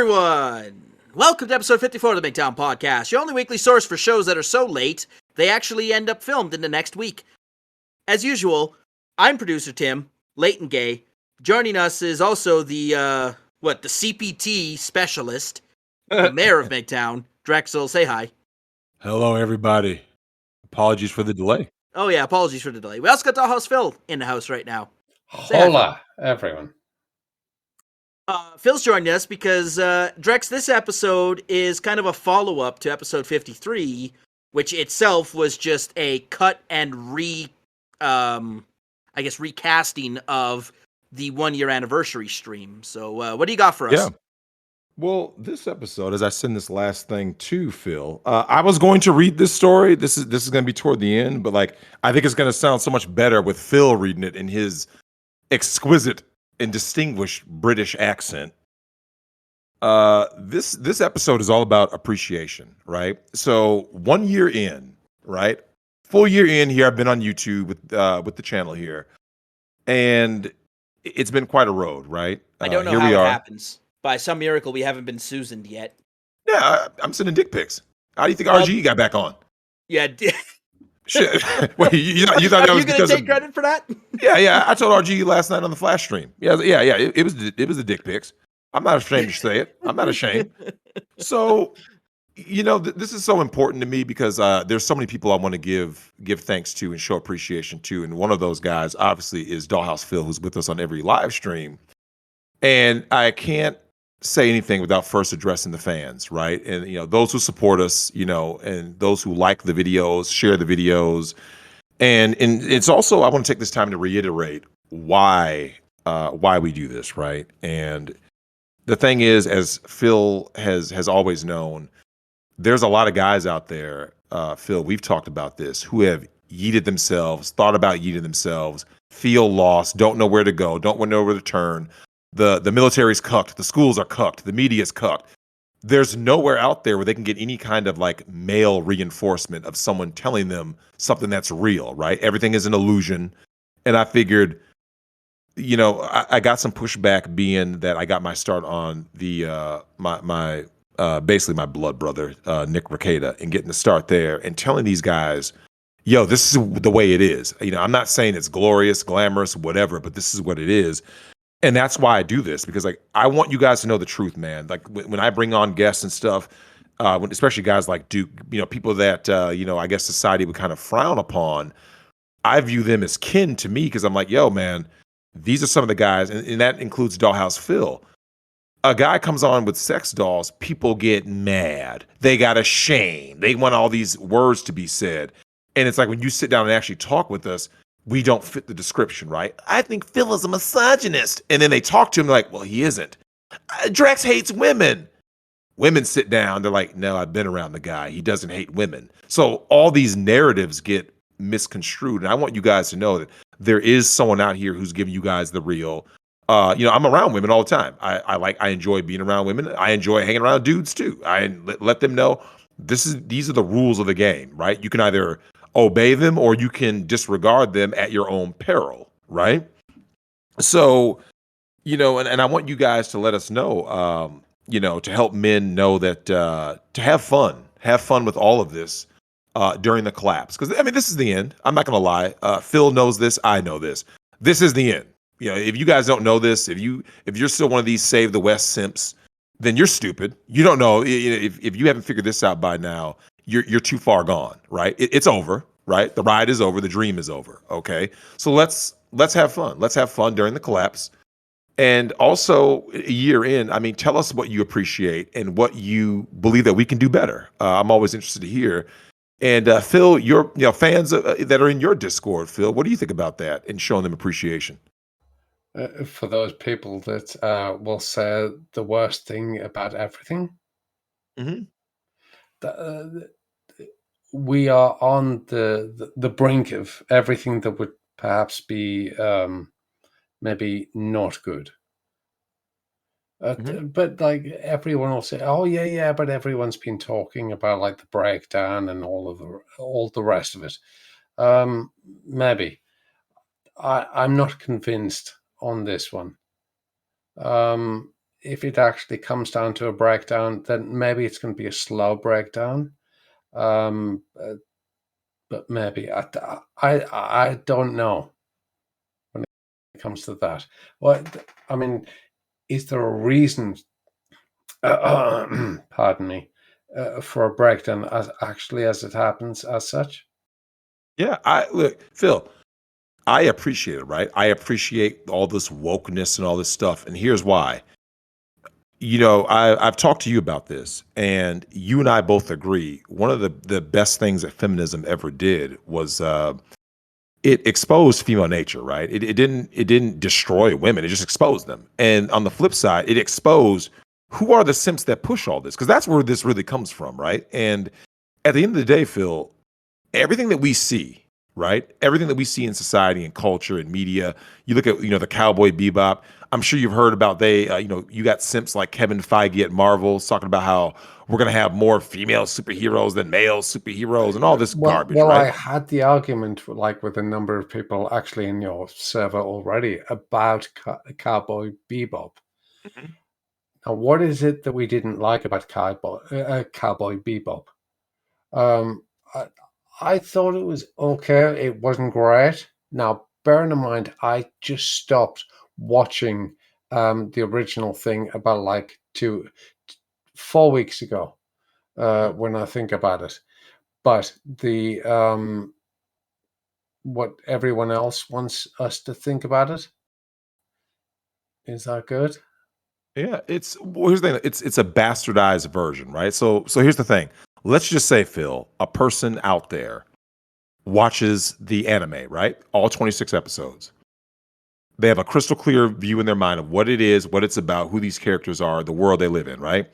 everyone! Welcome to episode 54 of the Migtown podcast, your only weekly source for shows that are so late, they actually end up filmed in the next week. As usual, I'm producer Tim, late and gay. Joining us is also the CPT specialist, the mayor of Migtown, Drexel. Say hi. Hello, everybody. Apologies for the delay. Oh yeah, apologies for the delay. We also got Dollhouse Phil in the house right now. Say Hola, everyone. Phil's joining us because, Drex, this episode is kind of a follow-up to episode 53, which itself was just a cut and recasting of the 1-year anniversary stream. So, what do you got for us? Yeah. Well, this episode, as I send this last thing to Phil, I was going to read this story. This is going to be toward the end, but I think it's going to sound so much better with Phil reading it in his exquisite and distinguished British accent. This episode is all about appreciation, right? So 1 year in, right? Full year in here, I've been on YouTube with the channel here, and it's been quite a road, right? I don't know how it happens. By some miracle, we haven't been Susan'd yet. Yeah, I'm sending dick pics. How do you think RGE got back on? Yeah. Shit. Wait, you thought that was because take credit for that? Yeah. I told RG last night on the flash stream. Yeah. It was the dick pics. I'm not ashamed to say it. I'm not ashamed. So, this is so important to me because there's so many people I want to give thanks to and show appreciation to, and one of those guys obviously is Dollhouse Phil, who's with us on every live stream. And I can't say anything without first addressing the fans, right? And those who support us, and those who like the videos, share the videos, and it's also, I want to take this time to reiterate why we do this, right? And the thing is, as Phil has always known, there's a lot of guys out there, Phil, we've talked about this, who have thought about yeeting themselves, feel lost, don't know where to go, don't know where to turn. The military's cucked, the schools are cucked, the media's cucked. There's nowhere out there where they can get any kind of male reinforcement of someone telling them something that's real, right? Everything is an illusion. And I figured, I got some pushback being that I got my start on the basically my blood brother, Nick Rekieta, and getting the start there and telling these guys, yo, this is the way it is. I'm not saying it's glorious, glamorous, whatever, but this is what it is. And that's why I do this, because I want you guys to know the truth, man. When I bring on guests and stuff, especially guys like Duke, people that I guess society would kind of frown upon, I view them as kin to me because I'm like, yo, man, these are some of the guys, and that includes Dollhouse Phil. A guy comes on with sex dolls, people get mad. They got ashamed. They want all these words to be said. And it's like when you sit down and actually talk with us, we don't fit the description, right? I think Phil is a misogynist. And then they talk to him like, well, he isn't. Drex hates women. Women sit down. They're like, no, I've been around the guy. He doesn't hate women. So all these narratives get misconstrued. And I want you guys to know that there is someone out here who's giving you guys the real. I'm around women all the time. I enjoy being around women. I enjoy hanging around dudes too. I let them know these are the rules of the game, right? You can either obey them or you can disregard them at your own peril, right? So, and I want you guys to let us know, to help men know that to have fun with all of this during the collapse. Because, this is the end. I'm not going to lie. Phil knows this. I know this. This is the end. If you guys don't know this, if you're still one of these Save the West simps, then you're stupid. You don't know. If you haven't figured this out by now, you're too far gone, right? It's over, right? The ride is over. The dream is over. Okay, so let's have fun. Let's have fun during the collapse, and also a year in. Tell us what you appreciate and what you believe that we can do better. I'm always interested to hear. And Phil, your fans that are in your Discord, Phil, what do you think about that and showing them appreciation? For those people that will say the worst thing about everything. Mm-hmm. We are on the brink of everything that would perhaps be maybe not good. But everyone will say, oh yeah, but everyone's been talking about the breakdown and all the rest of it. Maybe I'm not convinced on this one. if it actually comes down to a breakdown, then maybe it's going to be a slow breakdown. Um, uh, but maybe I don't know when it comes to that. What I mean, is there a reason? Pardon me, for a breakdown as it happens as such? Yeah, I look, Phil, I appreciate it, right? I appreciate all this wokeness and all this stuff. And here's why. I've talked to you about this, and you and I both agree. One of the best things that feminism ever did was it exposed female nature, right? It didn't destroy women; it just exposed them. And on the flip side, it exposed who are the simps that push all this, because that's where this really comes from, right? And at the end of the day, Phil, everything that we see, right? Everything that we see in society and culture and media. You look at, the Cowboy Bebop. I'm sure you've heard about you got simps like Kevin Feige at Marvel talking about how we're going to have more female superheroes than male superheroes and all this garbage, Well, I right? had the argument with a number of people actually in your server already about Cowboy Bebop. Mhm. Now, what is it that we didn't like about Cowboy Bebop? Um, I, I thought it was okay. It wasn't great. Now, bearing in mind, I just stopped watching the original thing about 4 weeks ago. Mhm. When I think about it, but the what everyone else wants us to think about it, is that good? Yeah, here's the thing. It's a bastardized version, right? So here's the thing. Let's just say, Phil, a person out there watches the anime, right? All 26 episodes. They have a crystal clear view in their mind of what it is, what it's about, who these characters are, the world they live in, right?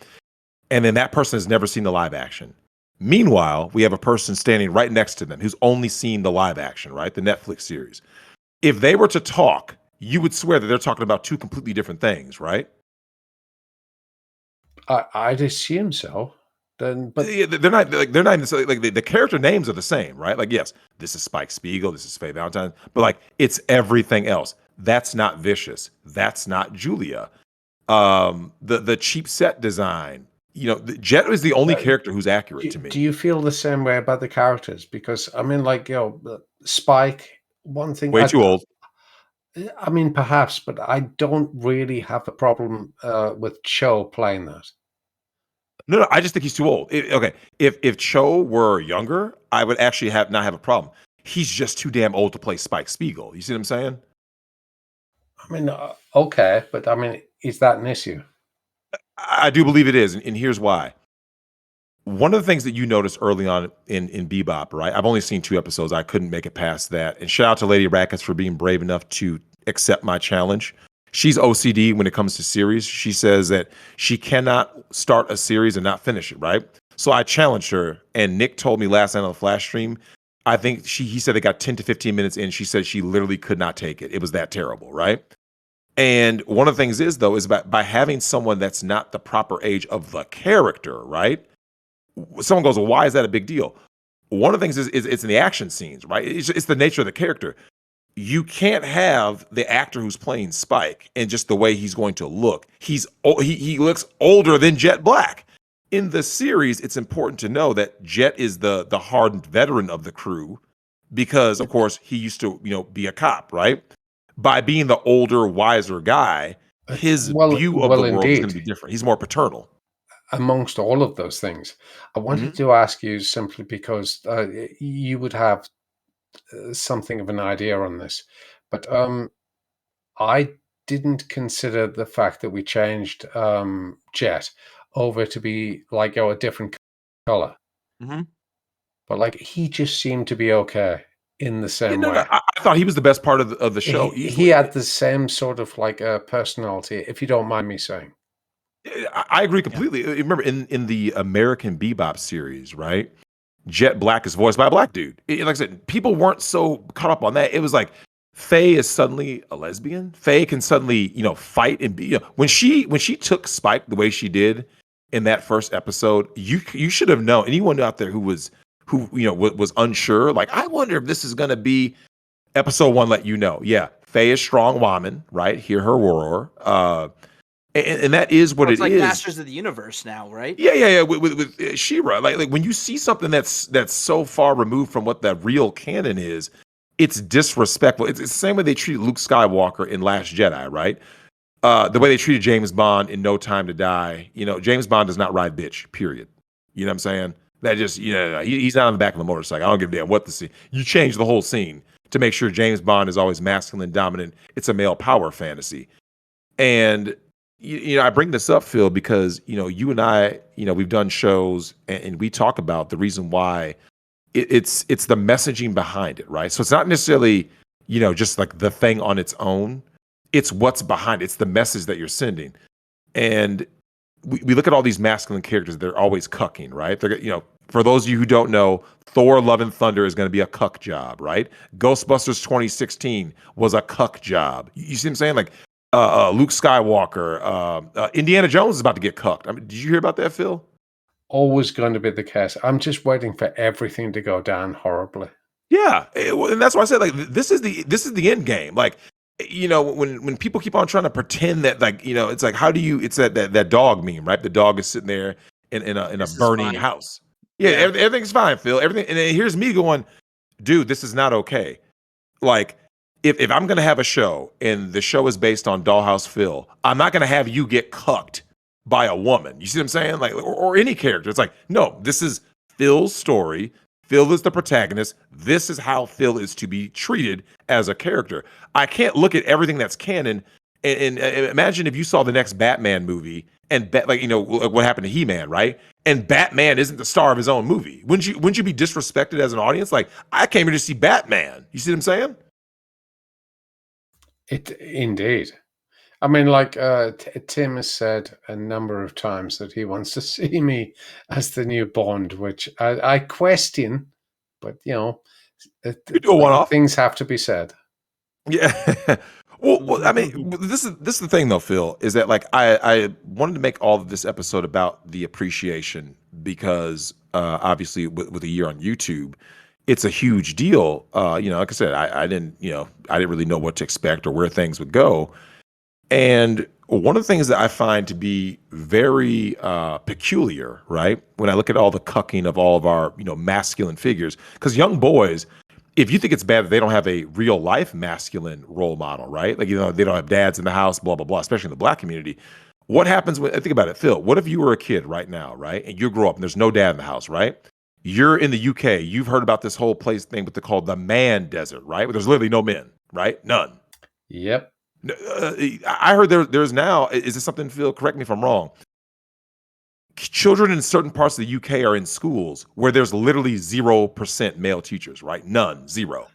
And then that person has never seen the live action. Meanwhile, we have a person standing right next to them who's only seen the live action, right? The Netflix series. If they were to talk, you would swear that they're talking about two completely different things, right? I'd assume so. Then, but Yeah, they're not even like the character names are the same, right? Like, yes, this is Spike Spiegel, this is Faye Valentine, but like it's everything else. That's not Vicious. That's not Julia. The cheap set design. Jet is the only uh, character who's accurate to do me. you feel the same way about the characters? Because I mean, Spike. One thing Way too old. I mean, perhaps, but I don't really have a problem with Cho playing that. No, I just think he's too old. Okay, if Cho were younger, I would actually have not have a problem. He's just too damn old to play Spike Spiegel. You see what I'm saying? I mean, okay, but I mean, is that an issue? I do believe it is, and here's why. One of the things that you noticed early on in Bebop, right? I've only seen 2 episodes. I couldn't make it past that. And shout out to Lady Rackets for being brave enough to accept my challenge. She's OCD when it comes to series. She says that she cannot start a series and not finish it, right? So I challenged her, and Nick told me last night on the flash stream. I think he said it got 10 to 15 minutes in. She said she literally could not take it. It was that terrible, right? And one of the things is though is by having someone that's not the proper age of the character, right? Someone goes, well, why is that a big deal? One of the things is it's in the action scenes, right? It's the nature of the character. You can't have the actor who's playing Spike and just the way he's going to look. He looks older than Jet Black. In the series, it's important to know that Jet is the hardened veteran of the crew because, of course, he used to be a cop, right? By being the older, wiser guy, his view of the Well, world is going to indeed. be different. He's more paternal. Amongst all of those things, I wanted Mhm. to ask you simply because you would have something of an idea on this, but I didn't consider the fact that we changed Jet over to be a different color, Mhm. but he just seemed to be okay in the Yeah, same no, no. way. I thought he was the best part of the show He easily. had the same sort of personality, if you don't mind me saying. I agree Yeah. completely. Remember in the American Bebop series, right? Jet Black is voiced by a black dude. Like I said, people weren't so caught up on that. It was like Faye is suddenly a lesbian. Faye can suddenly, fight and be. When she took Spike the way she did in that first episode, you should have known. Anyone out there who was unsure, like I wonder if this is going to be episode 1. Let you know, yeah, Faye is strong woman, right? Hear her roar. and that is what Well, it's it like is. Masters of the Universe now, right? Yeah. With She-Ra, like when you see something that's so far removed from what the real canon is, it's disrespectful. It's the same way they treated Luke Skywalker in Last Jedi, right? The way they treated James Bond in No Time to Die. James Bond does not ride bitch. Period. You know what I'm saying? That just he's not on the back of a motorcycle. I don't give a damn what the scene. You change the whole scene to make sure James Bond is always masculine, dominant. It's a male power fantasy, and I bring this up, Phil, because you and I, we've done shows and we talk about the reason why it's the messaging behind it, right? So it's not necessarily just like the thing on its own. It's what's behind it. It's the message that you're sending, and we look at all these masculine characters. They're always cucking, right? They're for those of you who don't know, Thor: Love and Thunder is going to be a cuck job, right? Ghostbusters 2016 was a cuck job. You see what I'm saying? Like Luke Skywalker, Indiana Jones is about to get cucked. I mean, did you hear about that, Phil? Always going to be the case. I'm just waiting for everything to go down horribly. Yeah, and that's why I said like this is the end game. Like when people keep on trying to pretend that like it's like how do you? It's that dog meme, right? The dog is sitting there in a burning house. Yeah, everything's fine, Phil. Everything, and then here's me going, dude, this is not okay. Like if I'm gonna have a show and the show is based on Dollhouse Phil, I'm not gonna have you get cucked by a woman. You see what I'm saying? Like or any character. It's like, no, this is Phil's story. Phil is the protagonist. This is how Phil is to be treated as a character. I can't look at everything that's canon and imagine if you saw the next Batman movie and what happened to He-Man, right? And Batman isn't the star of his own movie. Wouldn't you be disrespected as an audience? Like, I came here to see Batman. You see what I'm saying? Indeed. I mean, like Tim has said a number of times that he wants to see me as the new Bond, which I question, but You do a one-off. things have to be said. Yeah. Well, I mean, this is the thing though, Phil, is that like I wanted to make all of this episode about the appreciation because obviously with a year on YouTube, it's a huge deal. Like I said, I didn't really know what to expect or where things would go. And one of the things that I find to be very peculiar, right, when I look at all the cucking of all of our masculine figures, because young boys, if you think it's bad that they don't have a real life masculine role model, right? Like, they don't have dads in the house, blah, blah, blah, especially in the Black community. What happens when, think about it, Phil, what if you were a kid right now, right? And you grow up and there's no dad in the house, right? You're in the UK. You've heard about this whole place thing, what they call the man desert, right? Where there's literally no men, right? None. Yep. I heard there's now, is this something, Phil, correct me if I'm wrong, children in certain parts of the UK are in schools where there's literally 0% male teachers, right? None, zero.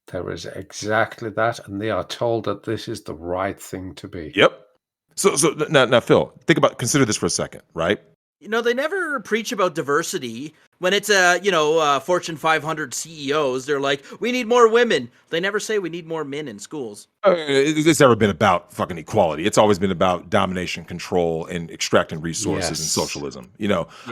There is exactly that, and they are told that this is the right thing to be. Yep. So now, Phil, consider this for a second, right? They never preach about diversity. When it's Fortune 500 CEOs, they're like, we need more women. They never say we need more men in schools. It's never been about fucking equality. It's always been about domination, control, and extracting resources and socialism.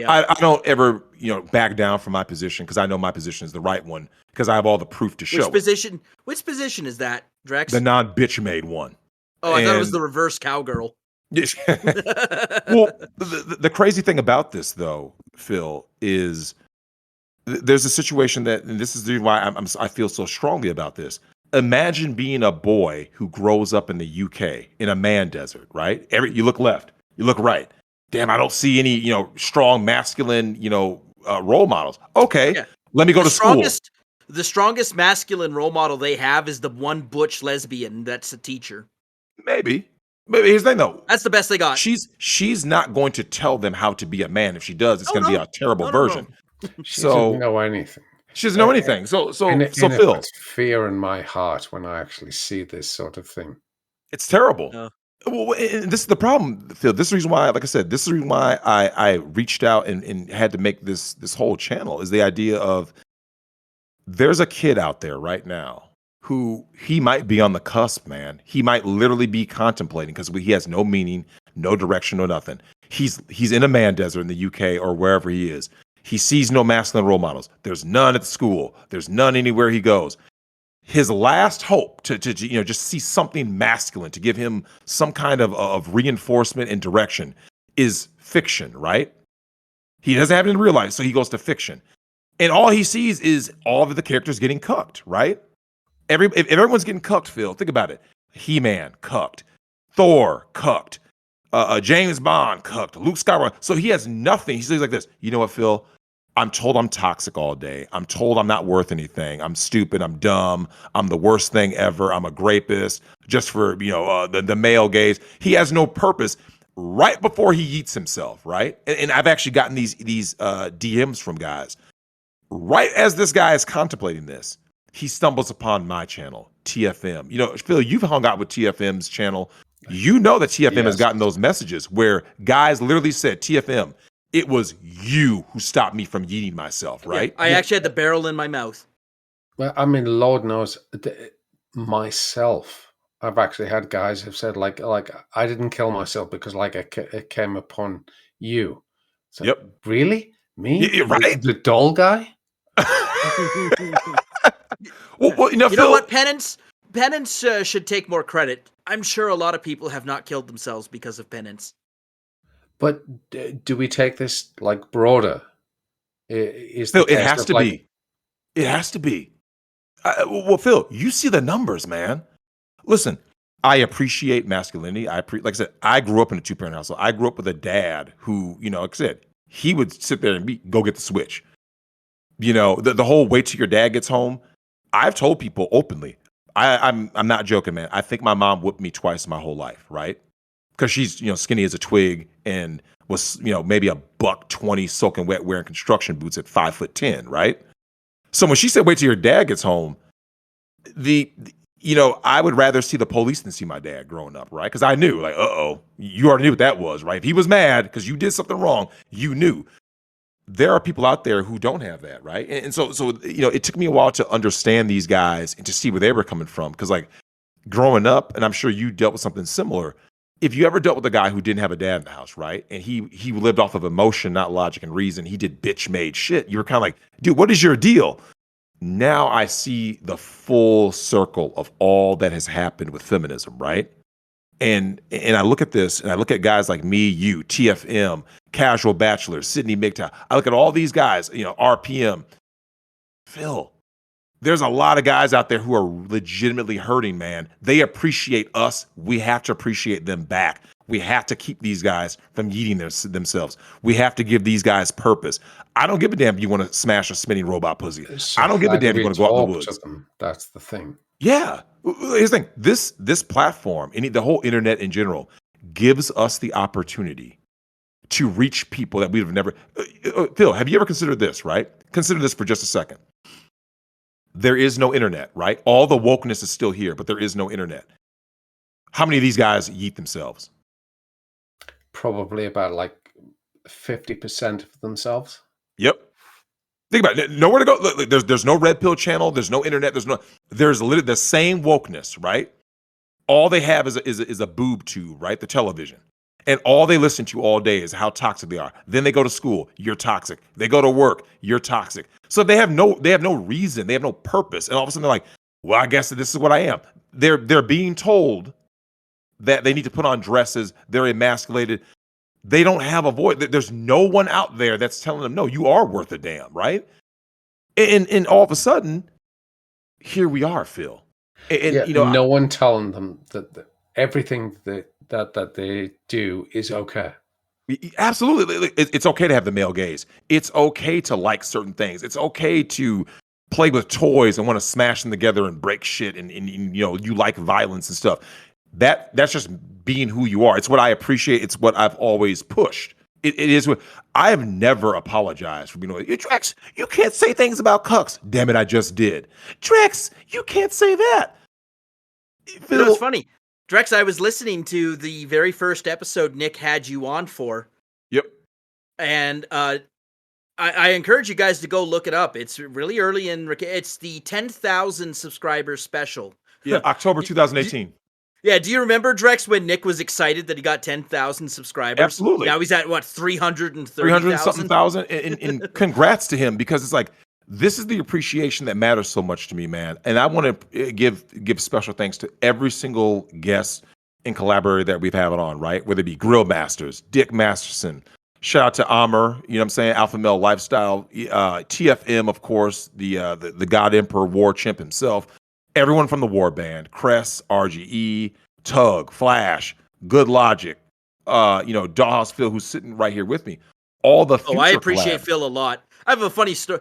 I don't ever back down from my position because I know my position is the right one because I have all the proof to show. Which position is that, Drex? The non-bitch made one. Oh, I thought it was the reverse cowgirl. Well, the crazy thing about this, though, Phil, is there's a situation that, and this is the reason why I feel so strongly about this. Imagine being a boy who grows up in the UK in a man desert, right? You look left, you look right. Damn, I don't see any, strong masculine, role models. Okay, let me go to school. The strongest masculine role model they have is the one butch lesbian that's a teacher. Maybe. But here's the thing, though. That's the best they got. She's not going to tell them how to be a man. If she does, it's going to be a terrible version. She doesn't know anything. She doesn't know anything. So Phil, it's fear in my heart when I actually see this sort of thing. It's terrible. Well, and this is the problem, Phil. This is the reason why, like I said, this is the reason why I reached out and had to make this whole channel is the idea of there's a kid out there right now who he might be on the cusp, man. He might literally be contemplating because he has no meaning, no direction, no nothing. He's in a man desert in the UK or wherever he is. He sees no masculine role models. There's none at the school. There's none anywhere he goes. his last hope to just see something masculine, to give him some kind of reinforcement and direction, is fiction, right? He doesn't have it in real life, so he goes to fiction. And all he sees is all of the characters getting cucked, right? If everyone's getting cucked, Phil, think about it. He-Man, cucked. Thor, cucked. James Bond, cucked. Luke Skywalker. So he has nothing. He's like this. You know what, Phil? I'm told I'm toxic all day. I'm told I'm not worth anything. I'm stupid. I'm dumb. I'm the worst thing ever. I'm a rapist. Just for the male gaze. He has no purpose. Right before he eats himself, right? And I've actually gotten these DMs from guys. Right as this guy is contemplating this, he stumbles upon my channel, TFM. Phil, you've hung out with TFM's channel. You know that TFM has gotten those messages where guys literally said, TFM, it was you who stopped me from eating myself, right? Yeah, I actually had the barrel in my mouth. Well, I mean, Lord knows, myself, I've actually had guys who've said, like I didn't kill myself because, it came upon you. So, yep. Really? Me? Right? The doll guy? Well, you know what? Penance should take more credit. I'm sure a lot of people have not killed themselves because of penance. But do we take this broader? Phil, it has to be. It has to be. Well, Phil, you see the numbers, man. Listen, I appreciate masculinity. Like I said, I grew up in a two-parent household. I grew up with a dad who, like I said, he would sit there and go get the Switch. The whole wait till your dad gets home. I've told people openly. I'm not joking, man. I think my mom whipped me twice my whole life, right? Because she's skinny as a twig and was maybe $120 soaking wet wearing construction boots at 5'10", right? So when she said wait till your dad gets home, I would rather see the police than see my dad growing up, right? Because I knew, you already knew what that was, right? If he was mad because you did something wrong, you knew. There are people out there who don't have that, right? And so it took me a while to understand these guys and to see where they were coming from. Because growing up, and I'm sure you dealt with something similar. If you ever dealt with a guy who didn't have a dad in the house, right? And he lived off of emotion, not logic and reason. He did bitch-made shit. You were kind of like, dude, what is your deal? Now I see the full circle of all that has happened with feminism, right? And I look at this, and I look at guys like me, you, TFM, Casual Bachelor, Sydney Migtown. I look at all these guys, RPM. Phil, there's a lot of guys out there who are legitimately hurting, man. They appreciate us. We have to appreciate them back. We have to keep these guys from eating themselves. We have to give these guys purpose. I don't give a damn if you want to smash a spinning robot pussy. I don't give a damn if you want to go out in the woods. That's the thing. Yeah. Here's the thing. This platform, the whole internet in general, gives us the opportunity to reach people that we've never. Phil, have you ever considered this, right? Consider this for just a second. There is no internet, right? All the wokeness is still here, but there is no internet. How many of these guys yeet themselves? Probably about 50% of themselves. Yep. Think about it. Nowhere to go. There's no red pill channel. There's no internet. There's literally the same wokeness, right? All they have is a boob tube, right? The television. And all they listen to all day is how toxic they are. Then they go to school, you're toxic. They go to work, you're toxic. So they have no reason, they have no purpose. And all of a sudden they're like, well, I guess this is what I am. They're being told that they need to put on dresses, they're emasculated. They don't have a voice. There's no one out there that's telling them, no, you are worth a damn, right? And all of a sudden, here we are, Phil. And no one telling them that everything that they do is okay. Absolutely. It's okay to have the male gaze. It's okay to like certain things. It's okay to play with toys and want to smash them together and break shit and you like violence and stuff. That's just being who you are. It's what I appreciate. It's what I've always pushed. It is what I have never apologized for being like, Drex, you can't say things about cucks. Damn it, I just did. Drex, you can't say that. Phil, it's funny. Drex, I was listening to the very first episode Nick had you on for. Yep. And I encourage you guys to go look it up. It's really early it's the 10,000 subscribers special. Yeah, October 2018. Yeah, do you remember, Drex, when Nick was excited that he got 10,000 subscribers? Absolutely. Now he's at, 330,000? 300 something thousand. And congrats to him, because it's like, This is the appreciation that matters so much to me, man. And I want to give special thanks to every single guest and collaborator that we've had on, right? Whether it be Grill Masters, Dick Masterson, shout out to Amr, you know what I'm saying? Alpha Male Lifestyle, TFM, of course, the God Emperor War Chimp himself, everyone from the War Band, Cress, RGE, Tug, Flash, Good Logic, Dollhouse Phil, who's sitting right here with me. All the future I appreciate collabs. Phil a lot. I have a funny story.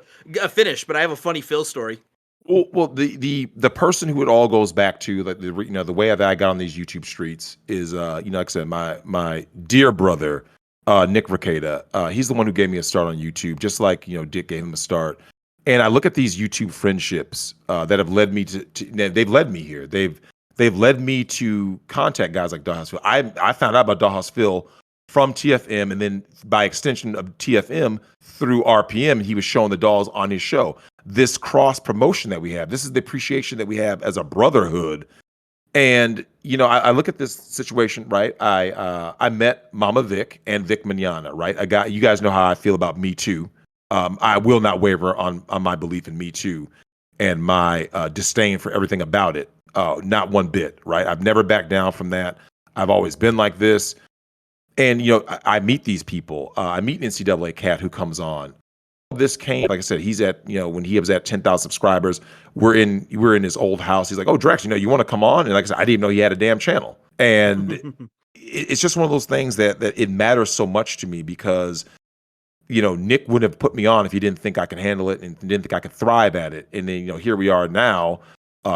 Finish, but I have a funny Phil story. Well, the person who it all goes back to, like the way that I got on these YouTube streets is, like I said, my dear brother, Nick Rekieta. He's the one who gave me a start on YouTube, just like Dick gave him a start. And I look at these YouTube friendships that have led me to they've led me here. They've led me to contact guys like Dollhouse Phil. I found out about Dollhouse Phil from TFM, and then by extension of TFM through RPM, he was showing the dolls on his show. This cross promotion that we have, this is the appreciation that we have as a brotherhood. And I look at this situation, right? I met Mama Vic and Vic Mignogna, right? You guys know how I feel about Me Too. I will not waver on my belief in Me Too and my disdain for everything about it. Not one bit, right? I've never backed down from that. I've always been like this. And I meet these people. I meet an NCAA cat who comes on. This came, like I said, he's at when he was at 10,000 subscribers. We're in his old house. He's like, "Oh, Drex, you want to come on?" And like I said, I didn't even know he had a damn channel. And it's just one of those things that it matters so much to me because Nick wouldn't have put me on if he didn't think I could handle it and didn't think I could thrive at it. And then here we are now,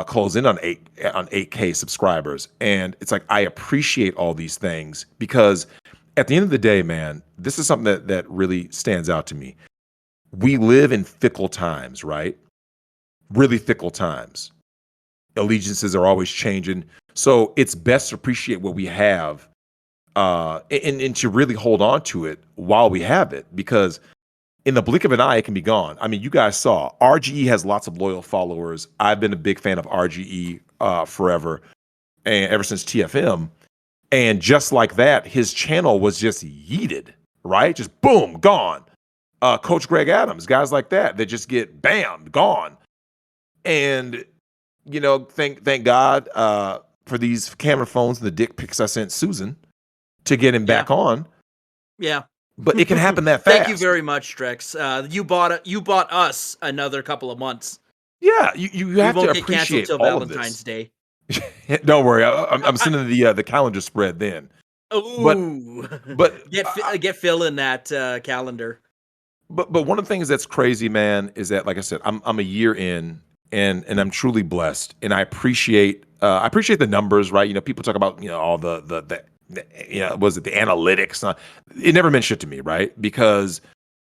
close in on 8K subscribers, and it's like I appreciate all these things because at the end of the day, man, this is something that really stands out to me. We live in fickle times, right? Really fickle times. Allegiances are always changing. So it's best to appreciate what we have and to really hold on to it while we have it, because in the blink of an eye, it can be gone. I mean, you guys saw RGE has lots of loyal followers. I've been a big fan of RGE forever, and ever since TFM. And just like that, his channel was just yeeted, right? Just boom, gone. Coach Greg Adams, guys like that just get bam, gone. And thank God for these camera phones and the dick pics I sent Susan to get him back on. Yeah. But it can happen that fast. Thank you very much, Drex. You bought us another couple of months. Yeah, you have to appreciate till all Valentine's of this. Day. Don't worry, I'm sending the calendar spread then. Ooh, but get Phil in that calendar. But one of the things that's crazy, man, is that, like I said, I'm a year in, and I'm truly blessed, and I appreciate the numbers, right? People talk about all the was it the analytics? It never meant shit to me, right? Because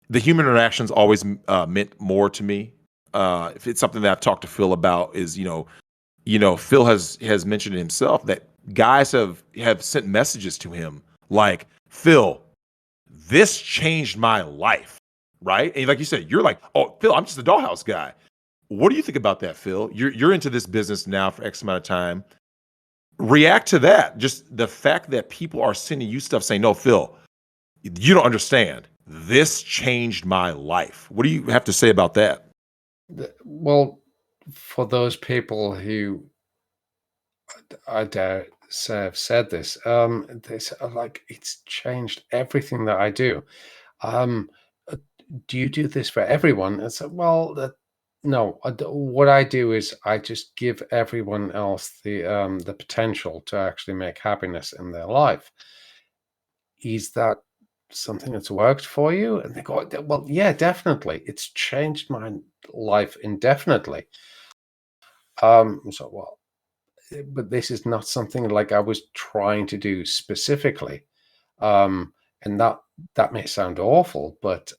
the human interactions always meant more to me. If it's something that I've talked to Phil about, is Phil has mentioned himself that guys have sent messages to him like, "Phil, this changed my life," right? And like you said, you're like, "Oh, Phil, I'm just a Dollhouse guy." What do you think about that, Phil? You're into this business now for X amount of time. React to that. Just the fact that people are sending you stuff saying, "No, Phil, you don't understand. This changed my life." What do you have to say about that? Well, for those people who I dare say have said this, they say, like, it's changed everything that I do. Do you do this for everyone? And so, well, no. What I do is I just give everyone else the potential to actually make happiness in their life. Is that something that's worked for you? And they go, well, yeah, definitely. It's changed my life indefinitely. Well, but this is not something like I was trying to do specifically. And that may sound awful, but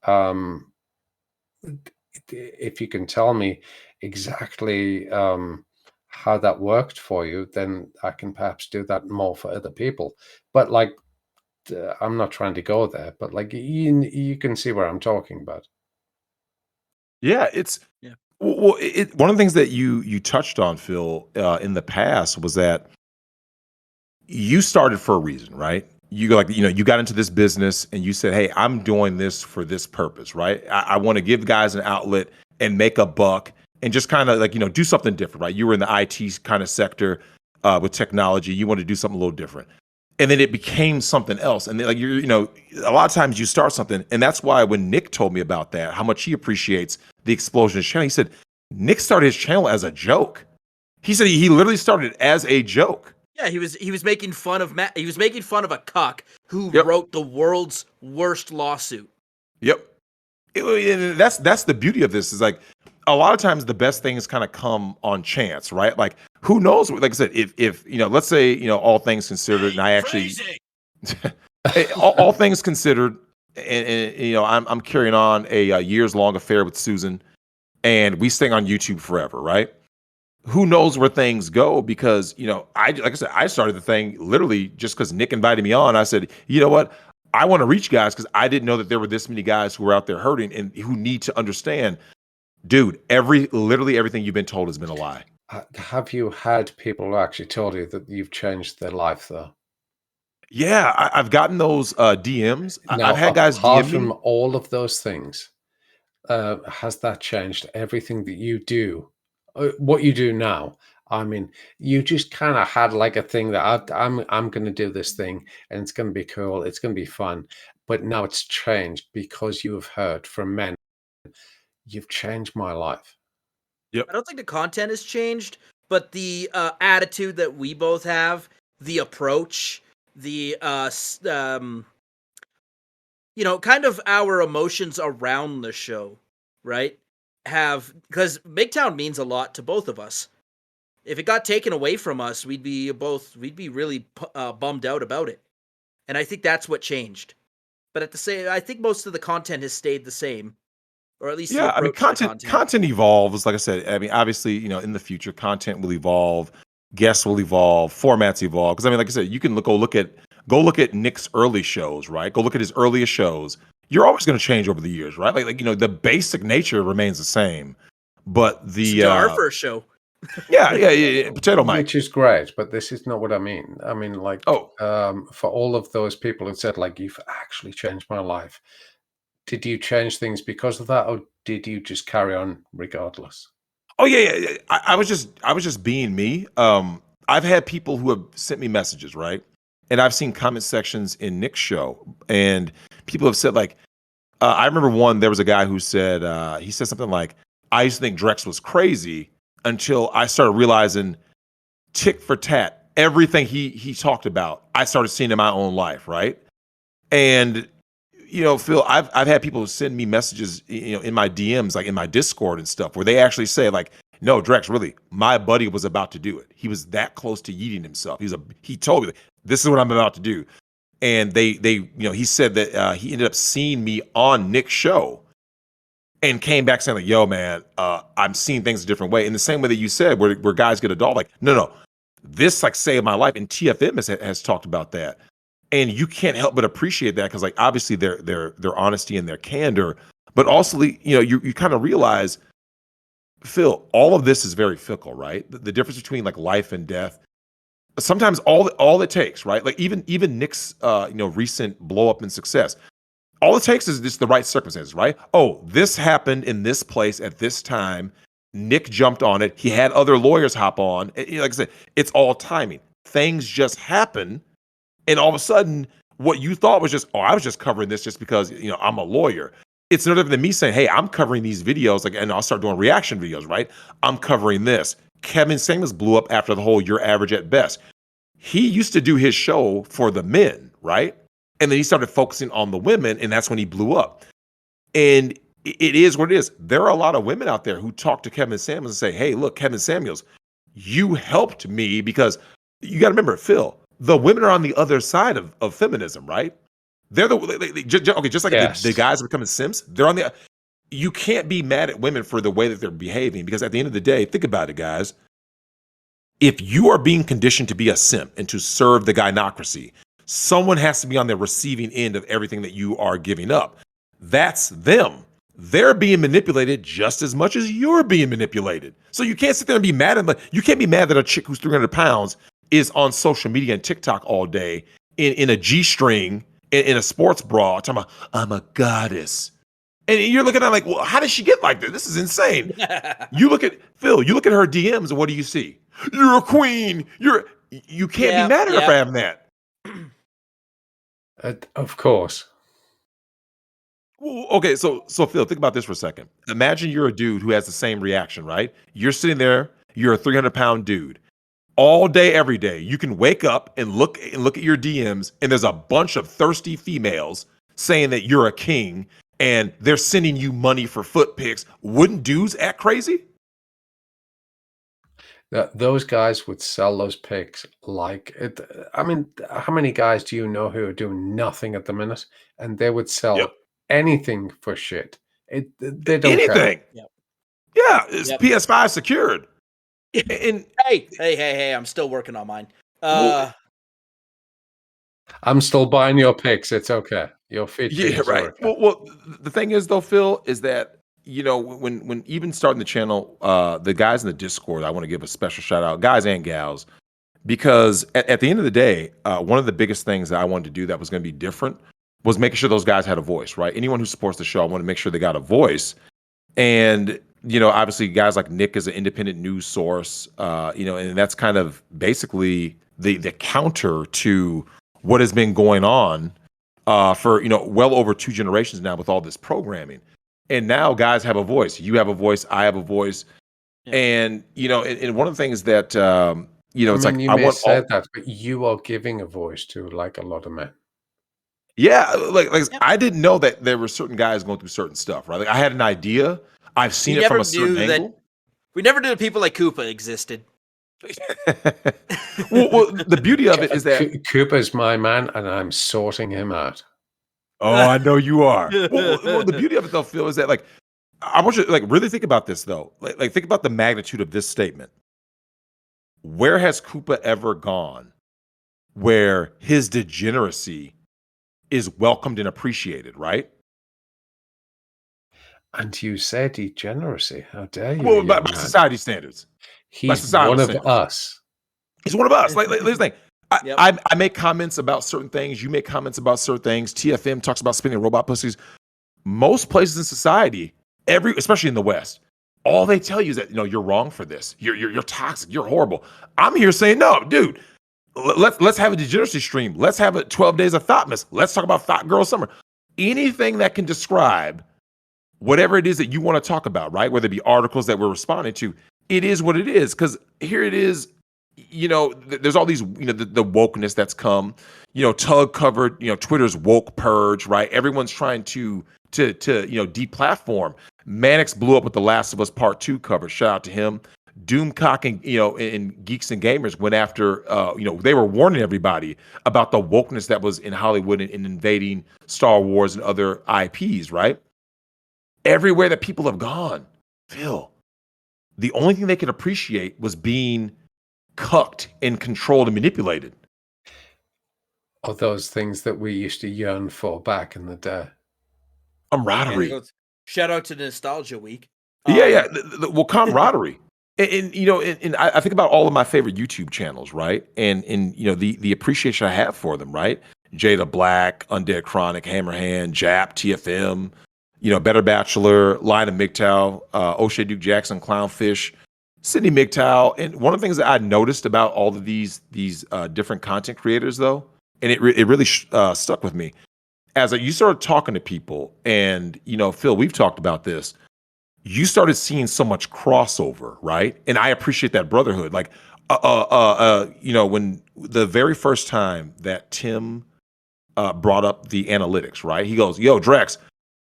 if you can tell me exactly how that worked for you, then I can perhaps do that more for other people. But like, I'm not trying to go there, but like you can see where I'm talking about. Yeah, it's Yeah. Well, one of the things that you touched on, Phil, in the past was that you started for a reason, right? You you got into this business and you said, "Hey, I'm doing this for this purpose," right? I want to give guys an outlet and make a buck and just kind of like, do something different, right? You were in the IT kind of sector with technology. You wanted to do something a little different. And then it became something else. And then, like, a lot of times you start something. And that's why when Nick told me about that, how much he appreciates the explosion of his channel, he said, Nick started his channel as a joke. He said he literally started it as a joke. Yeah, he was making fun of He was making fun of a cuck who Yep. wrote the world's worst lawsuit. Yep. That's the beauty of this is like a lot of times the best things kind of come on chance, right? Like who knows? Like I said, if let's say all things considered, and I actually all things considered, and I'm carrying on a years long affair with Susan, and we stay on YouTube forever, right? Who knows where things go? Because like I said, I started the thing literally just because Nick invited me on. I said, you know what? I want to reach guys because I didn't know that there were this many guys who were out there hurting and who need to understand, dude. Literally everything you've been told has been a lie. Have you had people who actually told you that you've changed their life, though? Yeah, I've gotten those DMs. Now, I've had guys apart DM from me. all of those things, has that changed everything that you do? What you do now? I mean, you just kind of had like a thing that I'm going to do this thing, and it's going to be cool. It's going to be fun, but now it's changed because you have heard from men. You've changed my life. Yep. I don't think the content has changed, but the attitude that we both have, the approach, the kind of our emotions around the show, right? Because Migtown means a lot to both of us. If it got taken away from us, we'd be really bummed out about it. And I think that's what changed. But I think most of the content has stayed the same, or at least the Yeah, I mean, approach to the content evolves. Like I said, I mean, obviously, in the future, content will evolve, guests will evolve, formats evolve. Because I mean, like I said, you can go look at Nick's early shows, right? Go look at his earliest shows. You're always going to change over the years, right? Like the basic nature remains the same, but the our first show. yeah, Potato Mike. Which is great, but this is not what I mean. I mean, like, Oh, for all of those people who said, like, you've actually changed my life, did you change things because of that, or did you just carry on regardless? oh yeah. I was just being me. I've had people who have sent me messages, right? And I've seen comment sections in Nick's show, and people have said like, I remember there was a guy who said he said something like, I used to think Drexel was crazy until I started realizing tick for tat everything he talked about. I started seeing in my own life, right? And Phil, I've had people send me messages, in my DMs, like in my Discord and stuff, where they actually say like, no, Drex, really, my buddy was about to do it. He was that close to yeeting himself. He told me, like, this is what I'm about to do. And he said that he ended up seeing me on Nick's show and came back saying like, yo, man, I'm seeing things a different way. In the same way that you said, where guys get adult, like, no, this like saved my life. And TFM has talked about that. And you can't help but appreciate that because, like, obviously their honesty and their candor, but also, you kind of realize, Phil, all of this is very fickle, right? The difference between like life and death. Sometimes all it takes, right? Like even Nick's recent blow up and success. All it takes is just the right circumstances, right? Oh, this happened in this place at this time. Nick jumped on it. He had other lawyers hop on. Like I said, it's all timing. Things just happen. And all of a sudden, what you thought was just, oh, I was just covering this just because, I'm a lawyer. It's no different than me saying, hey, I'm covering these videos, like, and I'll start doing reaction videos, right? I'm covering this. Kevin Samuels blew up after the whole "you're average at best." He used to do his show for the men, right? And then he started focusing on the women, and that's when he blew up. And it is what it is. There are a lot of women out there who talk to Kevin Samuels and say, hey, look, Kevin Samuels, you helped me because you got to remember, Phil, the women are on the other side of feminism, right? They're just like Yes. the guys are becoming simps. They're on the. You can't be mad at women for the way that they're behaving because at the end of the day, think about it, guys. If you are being conditioned to be a simp and to serve the gynocracy, someone has to be on the receiving end of everything that you are giving up. That's them. They're being manipulated just as much as you're being manipulated. So you can't sit there and be mad at them. You can't be mad that a chick who's 300 pounds is on social media and TikTok all day in a G-string, in a sports bra, talking about, I'm a goddess. And you're looking at like, well, how did she get like this? This is insane. You look at Phil, you look at her DMs, and what do you see? You're a queen. You can't be mad at her for having that. Of course. Well, okay, so Phil, think about this for a second. Imagine you're a dude who has the same reaction, right? You're sitting there, you're a 300-pound dude. All day, every day, you can wake up and look at your DMs, and there's a bunch of thirsty females saying that you're a king, and they're sending you money for foot pics. Wouldn't dudes act crazy? Those guys would sell those pics like it. I mean, how many guys do you know who are doing nothing at the minute, and they would sell Yep. anything for shit? They don't care. Anything. Yep. Yeah, it's Yep. PS5 secured. And Hey, I'm still working on mine. Well, I'm still buying your pics. It's okay. Your feature yeah, is right. okay. Well, the thing is though, Phil, is that when even starting the channel, the guys in the Discord, I want to give a special shout out, guys and gals, because at the end of the day, one of the biggest things that I wanted to do that was going to be different was making sure those guys had a voice, right? Anyone who supports the show, I want to make sure they got a voice. And obviously, guys like Nick is an independent news source, and that's kind of basically the counter to what has been going on for well over 2 generations now with all this programming. And now guys have a voice. You have a voice. I have a voice. Yeah. And and one of the things that it's I like mean, you I may want say that, but you are giving a voice to like a lot of men. yeah, like Yep. I didn't know that there were certain guys going through certain stuff, right? Like I had an idea. I've seen We it from never a certain knew that- angle. We never knew people like Koopa existed. well, the beauty of it is that Cooper's my man, and I'm sorting him out. oh, I know you are. Well, the beauty of it though, Phil, is that like I want you to like really think about this though. Like think about the magnitude of this statement. Where has Koopa ever gone where his degeneracy is welcomed and appreciated, right? And you say degeneracy. How dare you, Well, by young man? society standards. He's societal one of standards. us. He's one of us. Like here's the thing. Yep. I make comments about certain things. You make comments about certain things. TFM talks about spinning robot pussies. Most places in society, especially in the West, all they tell you is that you're wrong for this. You're toxic. You're horrible. I'm here saying no, dude. Let's have a degeneracy stream. Let's have a 12 days of thoughtness. Let's talk about Thought Girl Summer. Anything that can describe whatever it is that you want to talk about, right? Whether it be articles that we're responding to, it is what it is. Because here it is. There's all these, the wokeness that's come. Tug covered, Twitter's woke purge, right? Everyone's trying to deplatform. Mannix blew up with The Last of Us Part 2 cover. Shout out to him. Doomcock and Geeks and Gamers went after, they were warning everybody about the wokeness that was in Hollywood and invading Star Wars and other IPs, right? Everywhere that people have gone, Phil, the only thing they could appreciate was being cucked and controlled and manipulated. Or those things that we used to yearn for back in the day. Camaraderie. Shout out to Nostalgia Week. Yeah. Well, camaraderie. And I think about all of my favorite YouTube channels, right? And the appreciation I have for them, right? Jada Black, Undead Chronic, Hammerhand, Jap, TFM, Better Bachelor, Lion of Migtown, O'Shea Duke Jackson, Clownfish, Sydney Migtown. And one of the things that I noticed about all of these different content creators, though, and it really stuck with me, as you started talking to people, and Phil, we've talked about this. You started seeing so much crossover, right? And I appreciate that brotherhood. Like, when the very first time that Tim brought up the analytics, right? He goes, "Yo, Drex,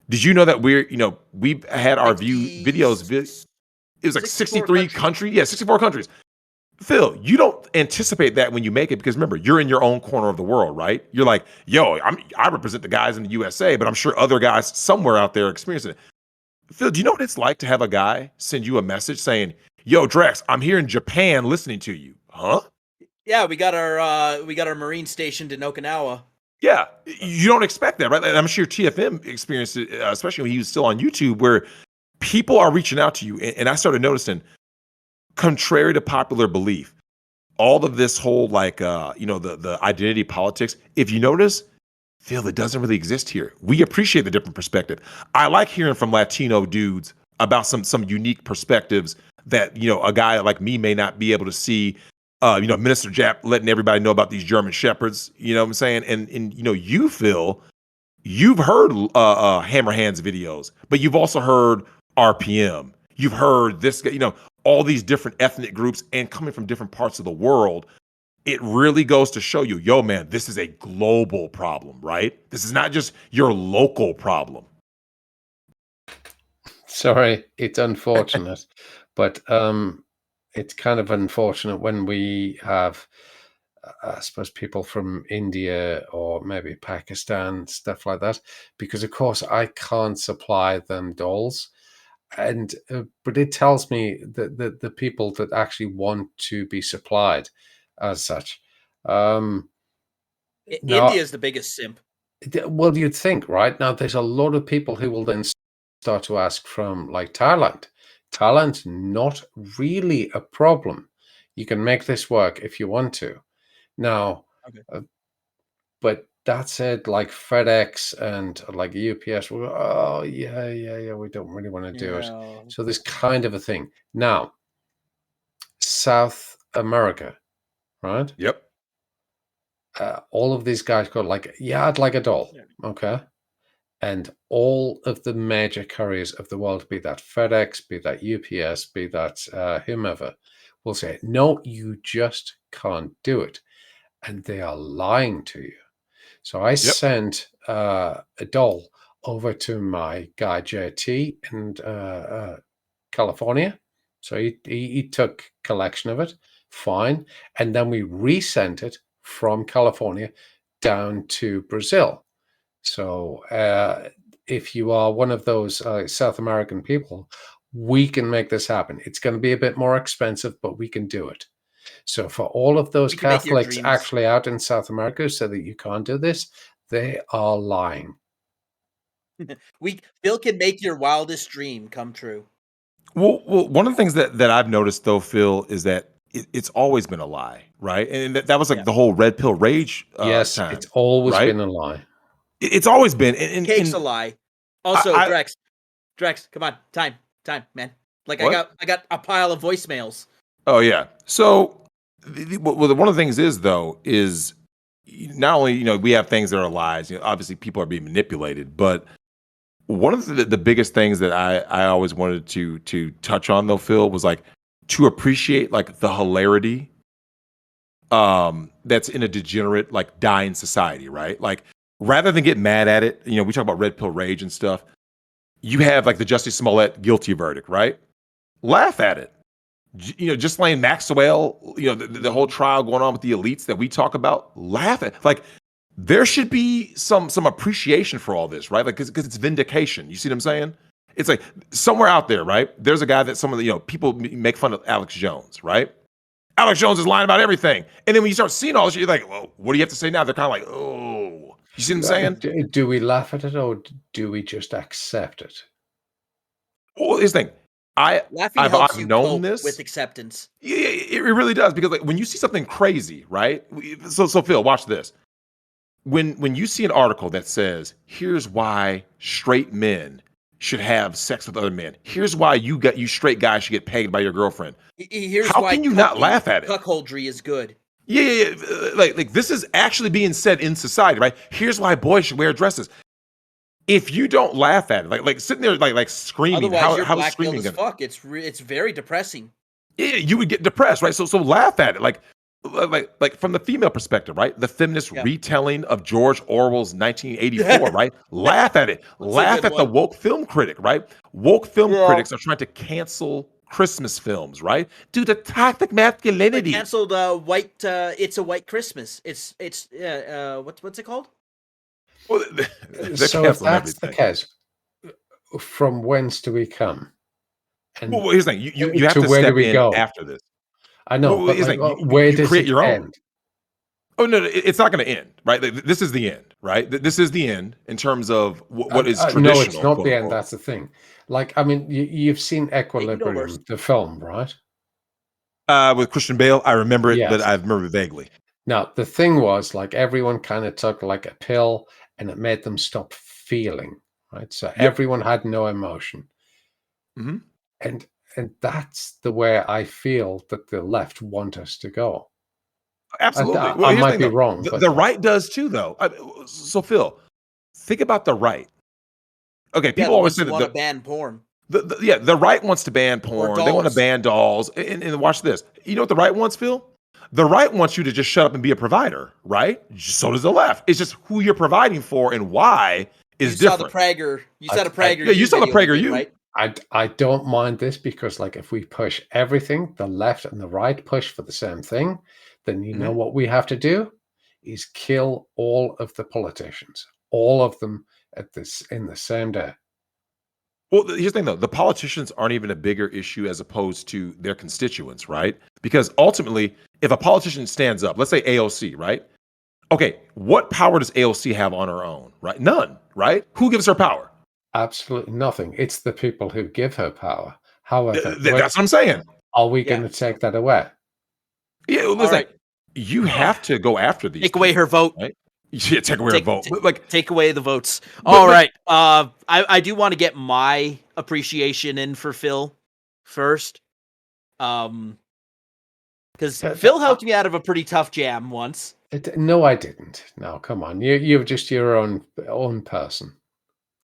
did you know that we've had our videos? It was like 63 countries. Yeah, 64 countries. Phil, you don't anticipate that when you make it because remember, you're in your own corner of the world, right? You're like, yo, I represent the guys in the USA, but I'm sure other guys somewhere out there are experiencing it. Phil, do you know what it's like to have a guy send you a message saying, yo, Drex, I'm here in Japan listening to you? Huh? Yeah, we got our Marine stationed in Okinawa. Yeah, you don't expect that, right? And I'm sure TFM experienced it, especially when he was still on YouTube, where people are reaching out to you. And I started noticing, contrary to popular belief, all of this whole the identity politics, if you notice, Phil, it doesn't really exist here. We appreciate the different perspective. I like hearing from Latino dudes about some unique perspectives that, a guy like me may not be able to see. Minister Jap letting everybody know about these German shepherds. You know what I'm saying? And you, Phil, you've heard Hammer Hands videos, but you've also heard RPM. You've heard this, all these different ethnic groups and coming from different parts of the world. It really goes to show you, yo, man, this is a global problem, right? This is not just your local problem. Sorry, it's unfortunate, but it's kind of unfortunate when we have, I suppose, people from India or maybe Pakistan, stuff like that, because of course I can't supply them dolls. And but it tells me that the people that actually want to be supplied as such. Now, India is the biggest simp. well, you'd think, right? Now, there's a lot of people who will then start to ask from like Thailand. Thailand's not really a problem. You can make this work if you want to. Now, Okay. but that said, like FedEx and like UPS, will go, oh yeah, we don't really want to do it. Yeah. So there's kind of a thing. Now, South America, right? Yep. All of these guys go like, yeah, I'd like a doll. Yeah. Okay. And all of the major couriers of the world, be that FedEx, be that UPS, be that whomever, will say, no, you just can't do it. And they are lying to you. So I sent a doll over to my guy JT in California. So he took collection of it, fine. And then we resent it from California down to Brazil. So if you are one of those South American people, we can make this happen. It's going to be a bit more expensive, but we can do it. So for all of those We can make your Catholics dreams. actually out in South America so that you can't do this, they are lying. Phil can make your wildest dream come true. Well, one of the things that I've noticed though, Phil, is that it's always been a lie, right? And that was like the whole red pill rage Yes, time. it's always right? been a lie. It's always been. And Cake's a lie. Also, Drex, come on, time, man. Like What? I got a pile of voicemails. Oh yeah. So, one of the things is though is not only we have things that are lies. Obviously people are being manipulated, but one of the biggest things that I always wanted to touch on though, Phil, was like to appreciate like the hilarity that's in a degenerate, like dying society, right? Like rather than get mad at it, we talk about red pill rage and stuff. You have like the Jussie Smollett guilty verdict, right? Laugh at it. Just Ghislaine Maxwell, the whole trial going on with the elites that we talk about, laugh at. Like, there should be some appreciation for all this, right? Like, because it's vindication. You see what I'm saying? It's like somewhere out there, right? There's a guy that some of the people make fun of Alex Jones, right? Alex Jones is lying about everything, and then when you start seeing all this, you're like, well, what do you have to say now? They're kind of like, oh, you see what I'm saying? Do we laugh at it or do we just accept it? Well, here's the thing. Laughing helps you known cope this with acceptance. Yeah, it really does, because like when you see something crazy, right? So Phil, watch this. When you see an article that says, "Here's why straight men should have sex with other men. Here's why you straight guys should get paid by your girlfriend." Here's How why can you not laugh at it? Cuckoldry is good. Yeah. Like this is actually being said in society, right? Here's why boys should wear dresses. If you don't laugh at it, like sitting there, like screaming, Otherwise, you're how is blackmailed screaming as gonna? fuck. It's very depressing. Yeah, you would get depressed, right? So laugh at it, like from the female perspective, right? The feminist retelling of George Orwell's 1984, right? Laugh at it. Laugh at the woke film critic, right? Woke film critics are trying to cancel Christmas films, right? Due to toxic masculinity. They canceled white. It's a White Christmas. It's what's it called? Well, so if that's the case, from whence do we come? And well, here's the thing: you have to where step do we in go? after this. I know, Well, but where does create it your own. end? Oh no, it's not going to end, right? This is the end, right? This is the end in terms of what is traditional. No, it's not the end. That's the thing. Like, I mean, you've seen Equilibrium, the film, right? With Christian Bale, I remember it, Yes. but I remember it vaguely. Now, the thing was, like, everyone kind of took like a pill and it made them stop feeling. Right, so Yep. everyone had no emotion, Hmm. and that's the way I feel that the left want us to go. Absolutely. Well, I here's the might thing, be though. wrong, The, but the right does too, though. So, Phil, think about the right. Okay, Yeah, people the always ones say who that want to ban porn the right wants to ban or porn. They want to dolls. ban dolls. And watch this. You know what the right wants, Phil? The right wants you to just shut up and be a provider, right? So does the left. It's just who you're providing for and why You is saw the different. Prager. You saw the I Prager Yeah, you U saw the video we Prager did, U. right? I don't mind this because, like, if we push everything, the left and the right push for the same thing, then you know Mhm. what we have to do is kill all of the politicians, all of them at this in the same day. Well, here's the thing, though. The politicians aren't even a bigger issue as opposed to their constituents, right? Because ultimately, if a politician stands up, let's say AOC, right? Okay, what power does AOC have on her own, right? None, right? Who gives her power? Absolutely nothing. It's the people who give her power. However, That's what I'm saying. are we Yeah. going to take that away? Yeah, well, All listen, right. you have to go after these Take away her people, vote. right? Yeah, take away her Take vote. But like, take away the votes. but All but right. I do want to get my appreciation in for Phil first. Because But, Phil helped me out of a pretty tough jam once. no, I didn't. No, come on. You're just your own person.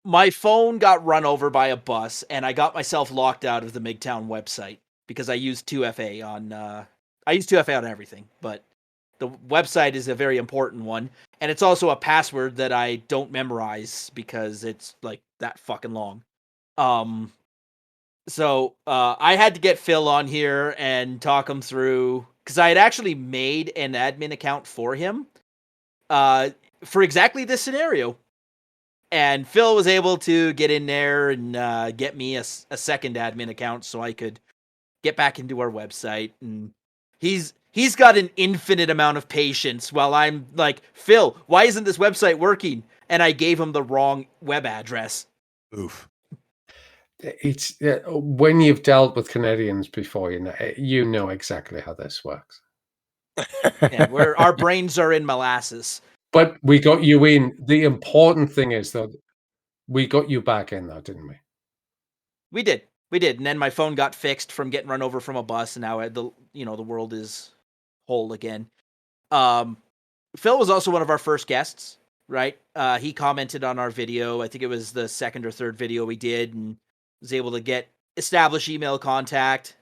My phone got run over by a bus, and I got myself locked out of the Migtown website because I used 2FA on. I use 2FA on everything, but the website is a very important one, and it's also a password that I don't memorize because it's like that fucking long. Um, so I had to get Phil on here and talk him through because I had actually made an admin account for him, for exactly this scenario. And Phil was able to get in there and get me a second admin account so I could get back into our website. And he's got an infinite amount of patience while I'm like, Phil, why isn't this website working? And I gave him the wrong web address. oof. It's when you've dealt with Canadians before, you know exactly how this works. Yeah, where our brains are in molasses. But we got you in. The important thing is, though, we got you back in, though, didn't we? We did, and then my phone got fixed from getting run over from a bus, and now the world is whole again. Um, Phil was also one of our first guests, right? He commented on our video. I think it was the second or third video we did, and was able to establish email contact.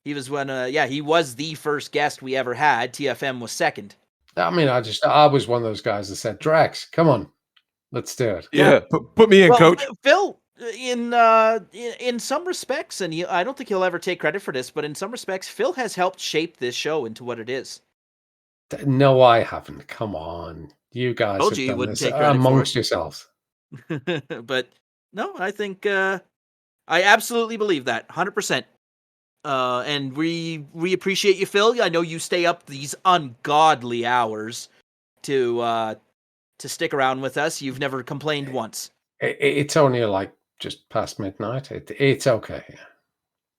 He was he was the first guest we ever had. TFM was second. I mean, I was one of those guys that said, Drex, come on, let's do it. Yeah, put me in, Well, coach. Phil, in some respects, and I don't think he'll ever take credit for this, but in some respects, Phil has helped shape this show into what it is. No, I haven't. Come on. You guys Told have you he done wouldn't this take credit for amongst yourselves. it. But no, I think I absolutely believe that 100%. And we appreciate you, Phil. I know you stay up these ungodly hours to stick around with us. You've never complained once. It's only like just past midnight. It's okay.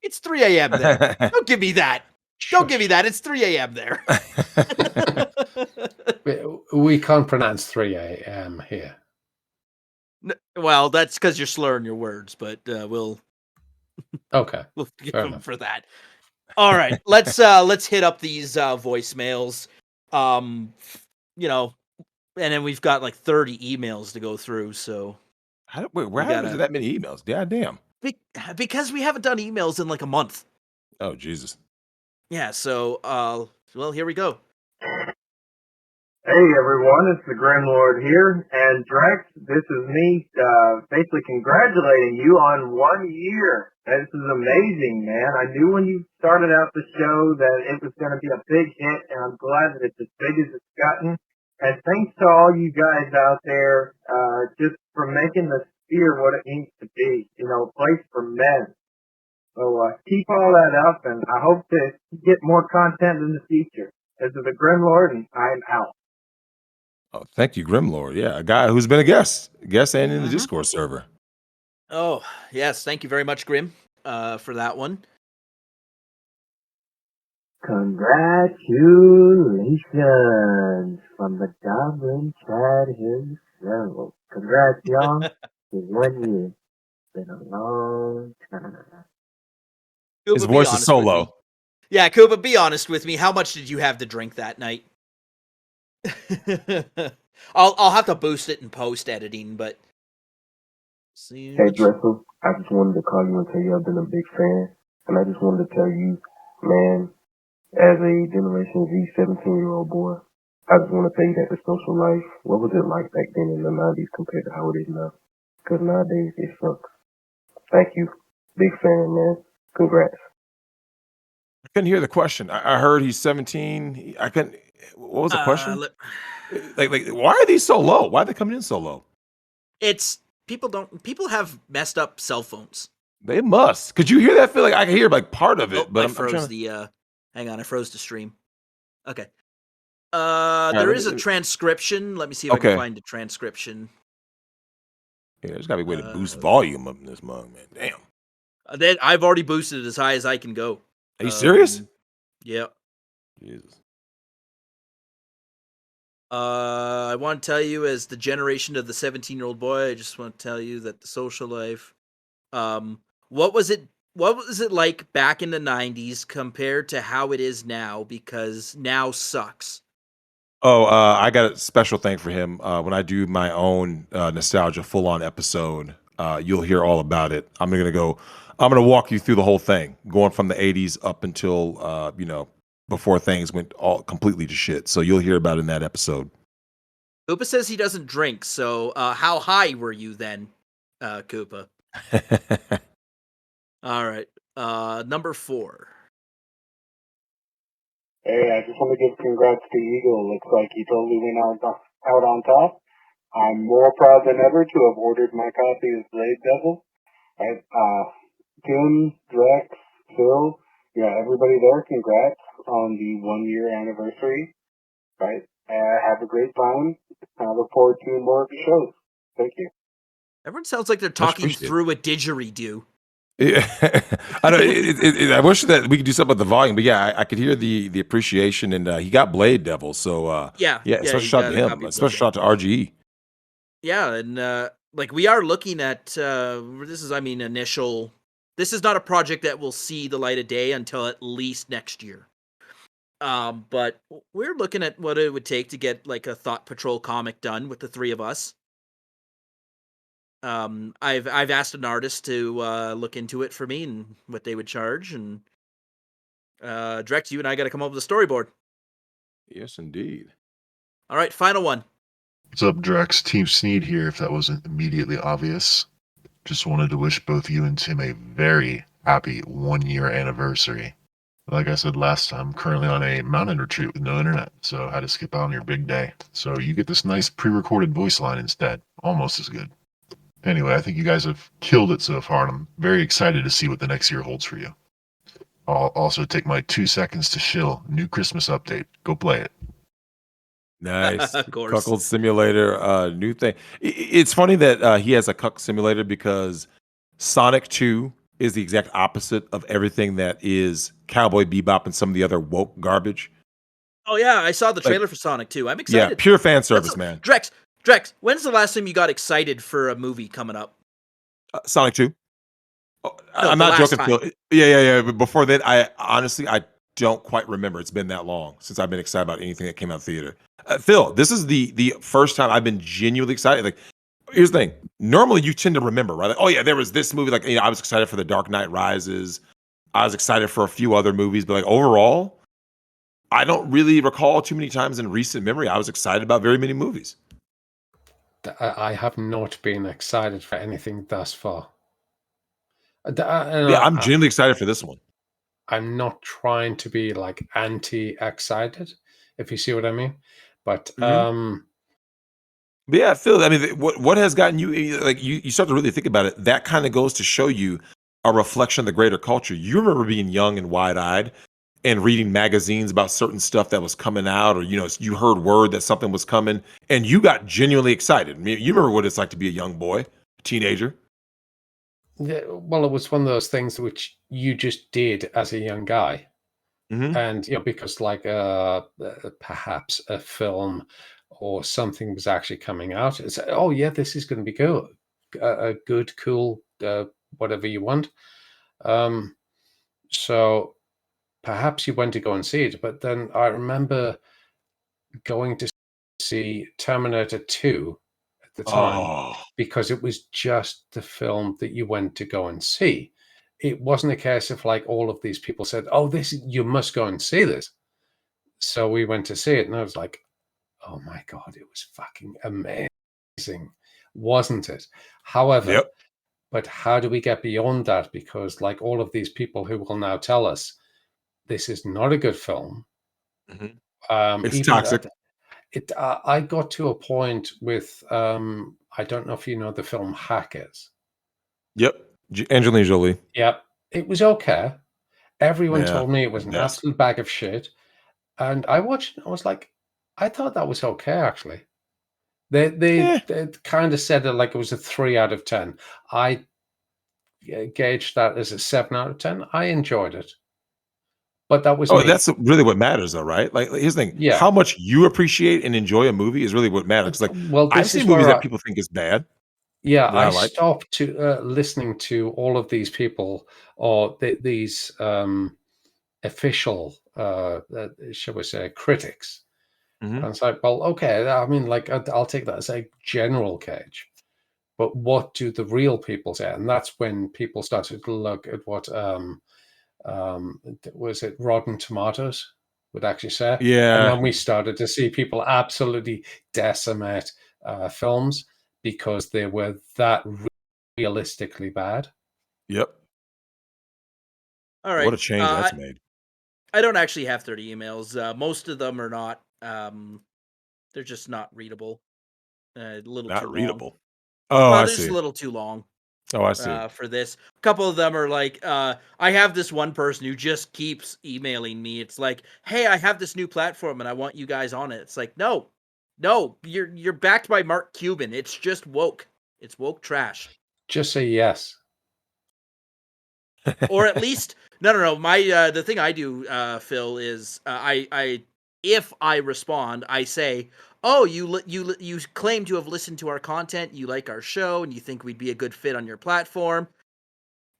It's 3 a.m. there. Don't give me that. Don't give me Shush. that. It's 3 a.m. there. We can't pronounce 3 a.m. here. Well, that's because you're slurring your words, but we'll Okay. give Fair him enough. for that. All right, let's hit up these voicemails. Um, you know, and then we've got like 30 emails to go through, so Wait, we why is gotta there that many emails? God damn. because we haven't done emails in like a month. Oh, Jesus. Yeah, so well, here we go. Hey everyone, it's the Grim Lord here, and Drex, this is me, basically congratulating you on 1 year. This is amazing, man. I knew when you started out the show that it was going to be a big hit, and I'm glad that it's as big as it's gotten. And thanks to all you guys out there, just for making the sphere what it needs to be, a place for men. So keep all that up, and I hope to get more content in the future. This is the Grim Lord, and I'm out. Oh, thank you, Grimlord. Yeah, a guy who's been a guest and in the Mhm. Discord server. Oh, yes, thank you very much, Grim, for that one. Congratulations from the Goblin Chad himself. Congrats, y'all. It's 1 year. Been a long time. His Koopa, be voice is honest so with me. low. Yeah, Koopa, be honest with me. How much did you have to drink that night? I'll have to boost it in post editing, but see. Hey, Drexel, I just wanted to call you and tell you I've been a big fan. And I just wanted to tell you, man, as a Generation Z 17-year-old boy, I just want to tell you that the social life, what was it like back then in the 90s compared to how it is now? Because nowadays, it sucks. Thank you. Big fan, man. Congrats. I couldn't hear the question. I heard he's 17. I couldn't. What was the question? Like, why are these so low? Why are they coming in so low? It's people have messed up cell phones. They must. Could you hear that? Feel like I can hear like part of it, but I I'm froze trying to... the hang on, I froze the stream. Okay. right, There is a transcription. Let me see if I Okay. can find the transcription. Yeah, there's gotta be a way to boost volume up in this mug, man. Damn. Then I've already boosted it as high as I can go. Are you serious? Yeah. Jesus. I want to tell you, as the generation of the 17-year-old boy, I just want to tell you that the social life, what was it like back in the 90s compared to how it is now? Because now sucks. Oh, I got a special thing for him. When I do my own nostalgia full-on episode, you'll hear all about it. I'm gonna walk you through the whole thing, going from the 80s up until before things went all completely to shit. So you'll hear about it in that episode. Koopa says he doesn't drink, so how high were you then, Koopa? All right, number 4. Hey, I just want to give congrats to Eagle. Looks like he totally went out on top. I'm more proud than ever to have ordered my copy of Blade Devil. Right? Tim, Drex, Phil, yeah, everybody there, congrats on the 1-year anniversary. Right? Have a great time. I look forward to more of the shows. Thank you. Everyone sounds like they're talking through a didgeridoo. Yeah, I know. I wish that we could do something with the volume, but yeah, I could hear the appreciation, and he got Blade Devil, so Yeah. Special shout to him. Special shout to RGE. Yeah, and like we are looking at this is, initial. This is not a project that will see the light of day until at least next year. But we're looking at what it would take to get like a Thought Patrol comic done with the 3 of us. I've asked an artist to look into it for me and what they would charge, and Drex, you and I got to come up with a storyboard. Yes, indeed. All right, final one. What's up, Drex? Team Sneed here, if that wasn't immediately obvious. Just wanted to wish both you and Tim a very happy 1-year anniversary. Like I said last time, I'm currently on a mountain retreat with no internet, so I had to skip out on your big day. So you get this nice pre-recorded voice line instead. Almost as good. Anyway, I think you guys have killed it so far, and I'm very excited to see what the next year holds for you. I'll also take my 2 seconds to shill. New Christmas update. Go play it. Nice. Of course. Cuckold Simulator, new thing. It's funny that he has a cuck simulator because Sonic 2 is the exact opposite of everything that is Cowboy Bebop and some of the other woke garbage. Oh yeah, I saw the trailer for Sonic 2. I'm excited. Yeah, pure fan service, man. Drex, when's the last time you got excited for a movie coming up? Sonic 2. Oh, No, I'm the not last joking, time. Phil. Yeah. But before that, I don't quite remember. It's been that long since I've been excited about anything that came out of theater. Phil, this is the first time I've been genuinely excited. Like, here's the thing. Normally, you tend to remember, right? Like, oh yeah, there was this movie. Like, I was excited for The Dark Knight Rises. I was excited for a few other movies, but like overall, I don't really recall too many times in recent memory I was excited about very many movies. I have not been excited for anything thus far. I'm genuinely excited for this one. I'm not trying to be like anti-excited, if you see what I mean. But But yeah, Phil, I mean, what has gotten you, like, you start to really think about it, that kind of goes to show you a reflection of the greater culture. You remember being young and wide-eyed and reading magazines about certain stuff that was coming out, or, you heard word that something was coming, and you got genuinely excited. I mean, you remember what it's like to be a young boy, a teenager. yeah, well, it was one of those things which you just did as a young guy. Mhm. And because like perhaps a film or something was actually coming out, it's oh yeah, this is going to be good, a good, cool, whatever you want. So perhaps you went to go and see it, but then I remember going to see Terminator 2 at the time Oh. because it was just the film that you went to go and see. It wasn't a case of like all of these people said, "Oh, this you must go and see this." So we went to see it, and I was like, "Oh my god, it was fucking amazing, wasn't it?" However, Yep. but how do we get beyond that? Because like all of these people who will now tell us this is not a good film, Mhm. um, It's even toxic. that I got to a point with I don't know if you know the film Hackers. Yep. Angelina Jolie. Yep, it was okay. Everyone Yeah. told me it The was an best. absolute bag of shit, and I watched it. I was like, I thought that was okay actually. Eh. They kind of said it like it was a 3 out of 10. I gauged that as a 7 out of 10. I enjoyed it, but that was Oh, me. that's really what matters though, right? Like, here's the thing, Yeah. how much you appreciate and enjoy a movie is really what matters. 'Cause, like, Well, I've this seen is movies where that I people think is bad yeah that I I like. stopped to listening to all of these people or these official, shall we say, critics. Mhm. And it's like, well, okay, I mean, like, I'll take that as a general gauge. But what do the real people say? And that's when people started to look at what was it Rotten Tomatoes would actually say, and Yeah. then we started to see people absolutely decimate films because they were that realistically bad. Yep. All What right. a change that's made. I don't actually have 30 emails. Most of them are not. They're just not readable. A little too Not long. readable. Oh, Well, I they're just see. a little too long Oh, I see. for this. A couple of them are like, I have this one person who just keeps emailing me. It's like, hey, I have this new platform and I want you guys on it. It's like, no, you're backed by Mark Cuban. It's just woke. It's woke trash. Just say yes. Or at least no. My the thing I do, Phil, is I if I respond, I say, "Oh, you claim to have listened to our content, you like our show, and you think we'd be a good fit on your platform.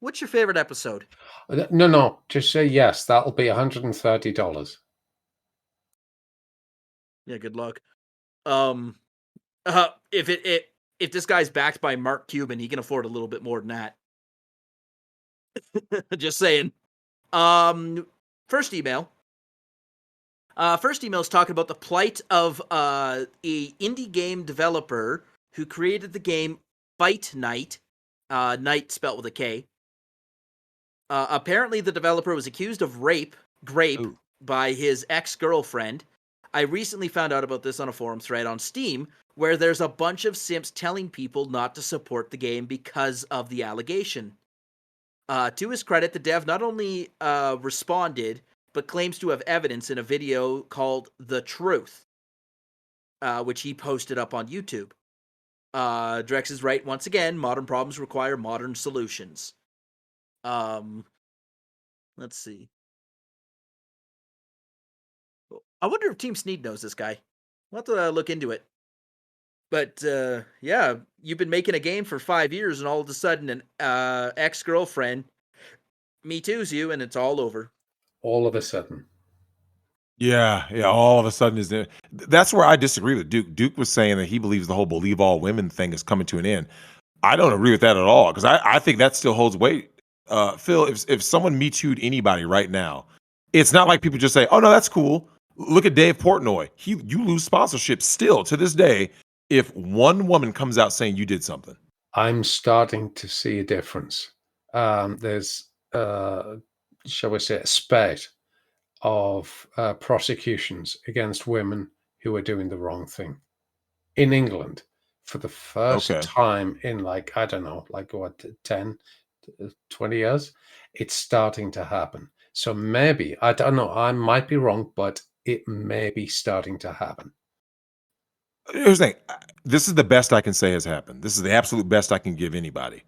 What's your favorite episode?" No, just say yes. That'll be $130. Yeah, good luck. If if this guy's backed by Mark Cuban, he can afford a little bit more than that. Just saying. Um, first email. First email is talking about the plight of a indie game developer who created the game Fight Night, Night spelt with a K. Apparently, the developer was accused of grape, Ooh. by his ex-girlfriend. I recently found out about this on a forum thread on Steam, where there's a bunch of simps telling people not to support the game because of the allegation. To his credit, the dev not only responded, but claims to have evidence in a video called The Truth, which he posted up on YouTube. Drex is right once again. Modern problems require modern solutions. Let's see. I wonder if Team Sneed knows this guy. We'll have to look into it. But yeah, you've been making a game for 5 years, and all of a sudden, an ex-girlfriend me too's you, and it's all over. All of a sudden. Yeah, all of a sudden is there. That's where I disagree with Duke. Duke was saying that he believes the whole believe all women thing is coming to an end. I don't agree with that at all because I think that still holds weight. Phil, if someone Me Too'd anybody right now, it's not like people just say, "Oh no, that's cool." Look at Dave Portnoy. You lose sponsorship still to this day if one woman comes out saying you did something. I'm starting to see a difference. There's, shall we say, a spate of prosecutions against women who are doing the wrong thing in England for the first Okay. time in like, I don't know, like what, 10, 20 years? It's starting to happen. So maybe, I don't know, I might be wrong, but it may be starting to happen. Here's the thing. This is the best I can say has happened. This is the absolute best I can give anybody.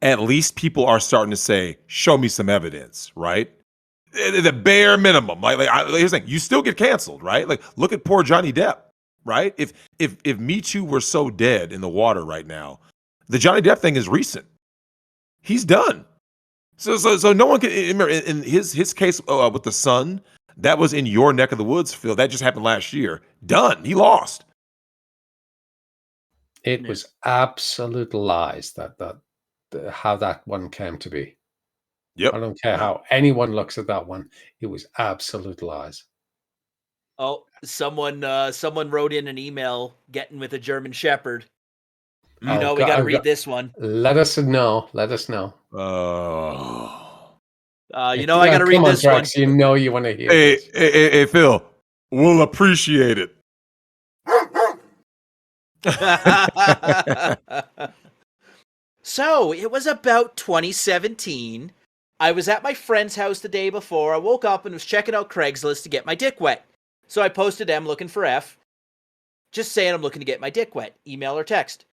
At least people are starting to say, "Show me some evidence," right? The bare minimum. Here's the thing: you still get canceled, right? Like, look at poor Johnny Depp, right? If Me Too were so dead in the water right now, the Johnny Depp thing is recent. He's done. So no one can remember in his case with the Sun. That was in your neck of the woods, Phil. That just happened last year. Done. He lost. It was absolute lies how that one came to be. Yep. I don't care how anyone looks at that one. It was absolute lies. Oh, someone wrote in an email getting with a German Shepherd. We got to read this one. Let us know. Let us know. I got to read this Drax, one. You know you want to hear this. Hey, Phil. We'll appreciate it. So, it was about 2017. I was at my friend's house the day before. I woke up and was checking out Craigslist to get my dick wet. So I posted M looking for F. Just saying I'm looking to get my dick wet. Email or text.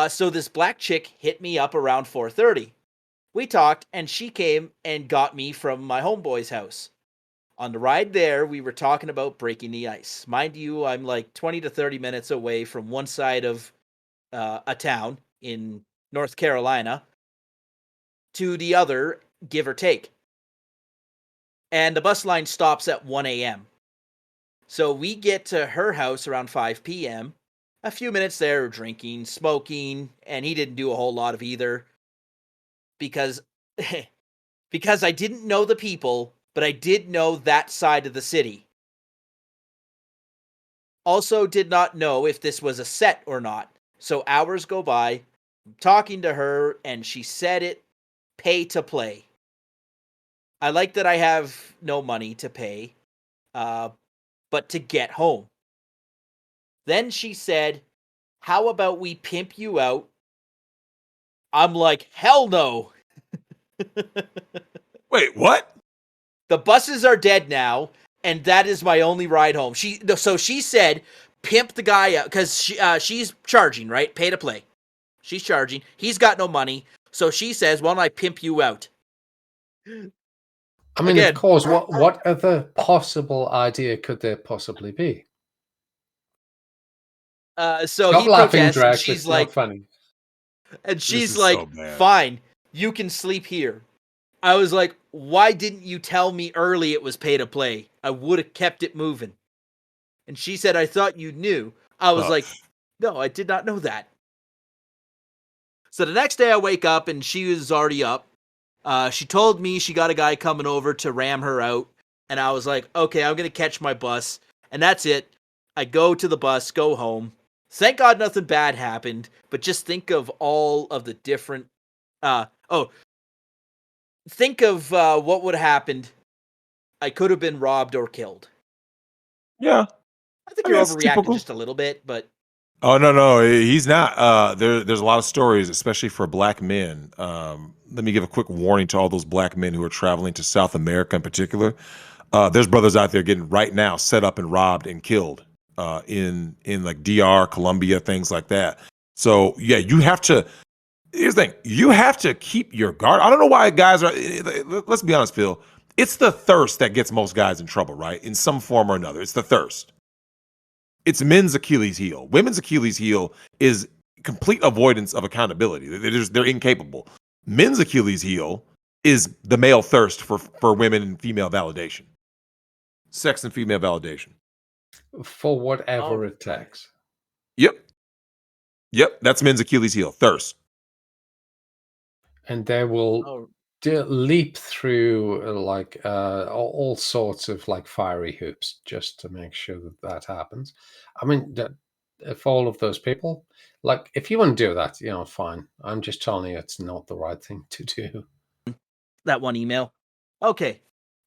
So this black chick hit me up around 4:30. We talked, and she came and got me from my homeboy's house. On the ride there, we were talking about breaking the ice. Mind you, I'm like 20 to 30 minutes away from one side of a town in North Carolina to the other, give or take. And the bus line stops at 1 a.m. So we get to her house around 5 p.m. A few minutes there drinking, smoking, and he didn't do a whole lot of either. Because I didn't know the people, but I did know that side of the city. Also did not know if this was a set or not. So hours go by, I'm talking to her, and she said it, pay to play. I like that I have no money to pay, but to get home. Then she said, how about we pimp you out? I'm like, hell no. Wait, what? The buses are dead now, and that is my only ride home. So she said, pimp the guy out, because she's charging, right? Pay to play. She's charging. He's got no money. So she says, why don't I pimp you out? I mean, Again, of course, what other possible idea could there possibly be? So Stop he laughing, protests, and Drax. she's It's like, not funny. and she's is like, so bad. fine, you can sleep here. I was like, why didn't you tell me early it was pay to play? I would have kept it moving. And she said, I thought you knew. I was like, no, I did not know that. So the next day I wake up and she was already up. She told me she got a guy coming over to ram her out. And I was like, okay, I'm going to catch my bus. And that's it. I go to the bus, go home. Thank God nothing bad happened. But just think of all of the different... think of what would have happened. I could have been robbed or killed. Yeah. I think I mean, you're that's overreacting typical. just a little bit, but... Oh, no, he's not. There's a lot of stories, especially for black men. Let me give a quick warning to all those black men who are traveling to South America in particular. There's brothers out there getting right now set up and robbed and killed in like DR, Colombia, things like that. So yeah, you have to. Here's the thing: you have to keep your guard. I don't know why guys are. Let's be honest, Phil. It's the thirst that gets most guys in trouble, right? In some form or another, it's the thirst. It's men's Achilles heel. Women's Achilles heel is complete avoidance of accountability. They're incapable. Men's Achilles heel is the male thirst for women and female validation. Sex and female validation. For whatever it takes. Yep. That's men's Achilles heel. Thirst. And they will leap through all sorts of like fiery hoops just to make sure that happens. I mean, if all of those people, like, if you want to do that, fine. I'm just telling you it's not the right thing to do. That one email. Okay.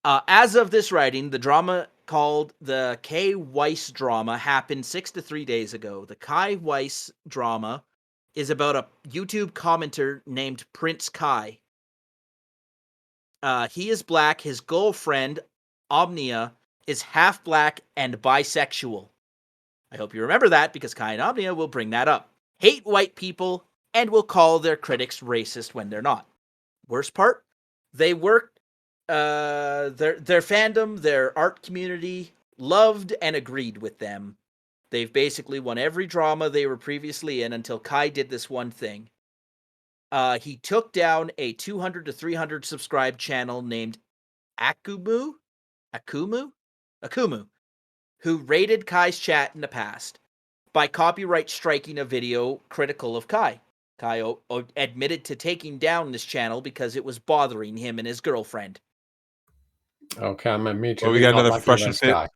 As of this writing, the drama called the Kay Weiss drama happened 6 to 3 days ago. The Kai Weiss drama is about a YouTube commenter named Prince Kai. He is black. His girlfriend, Omnia, is half black and bisexual. I hope you remember that, because Kai and Omnia will bring that up. Hate white people and will call their critics racist when they're not. Worst part? They worked their fandom, their art community loved and agreed with them. They've basically won every drama they were previously in until Kai did this one thing. He took down a 200 to 300 subscribed channel named Akumu, who raided Kai's chat in the past by copyright striking a video critical of Kai. Kai admitted to taking down this channel because it was bothering him and his girlfriend. Okay, I'm immediately Well, we got not another liking fresh and this fit. guy.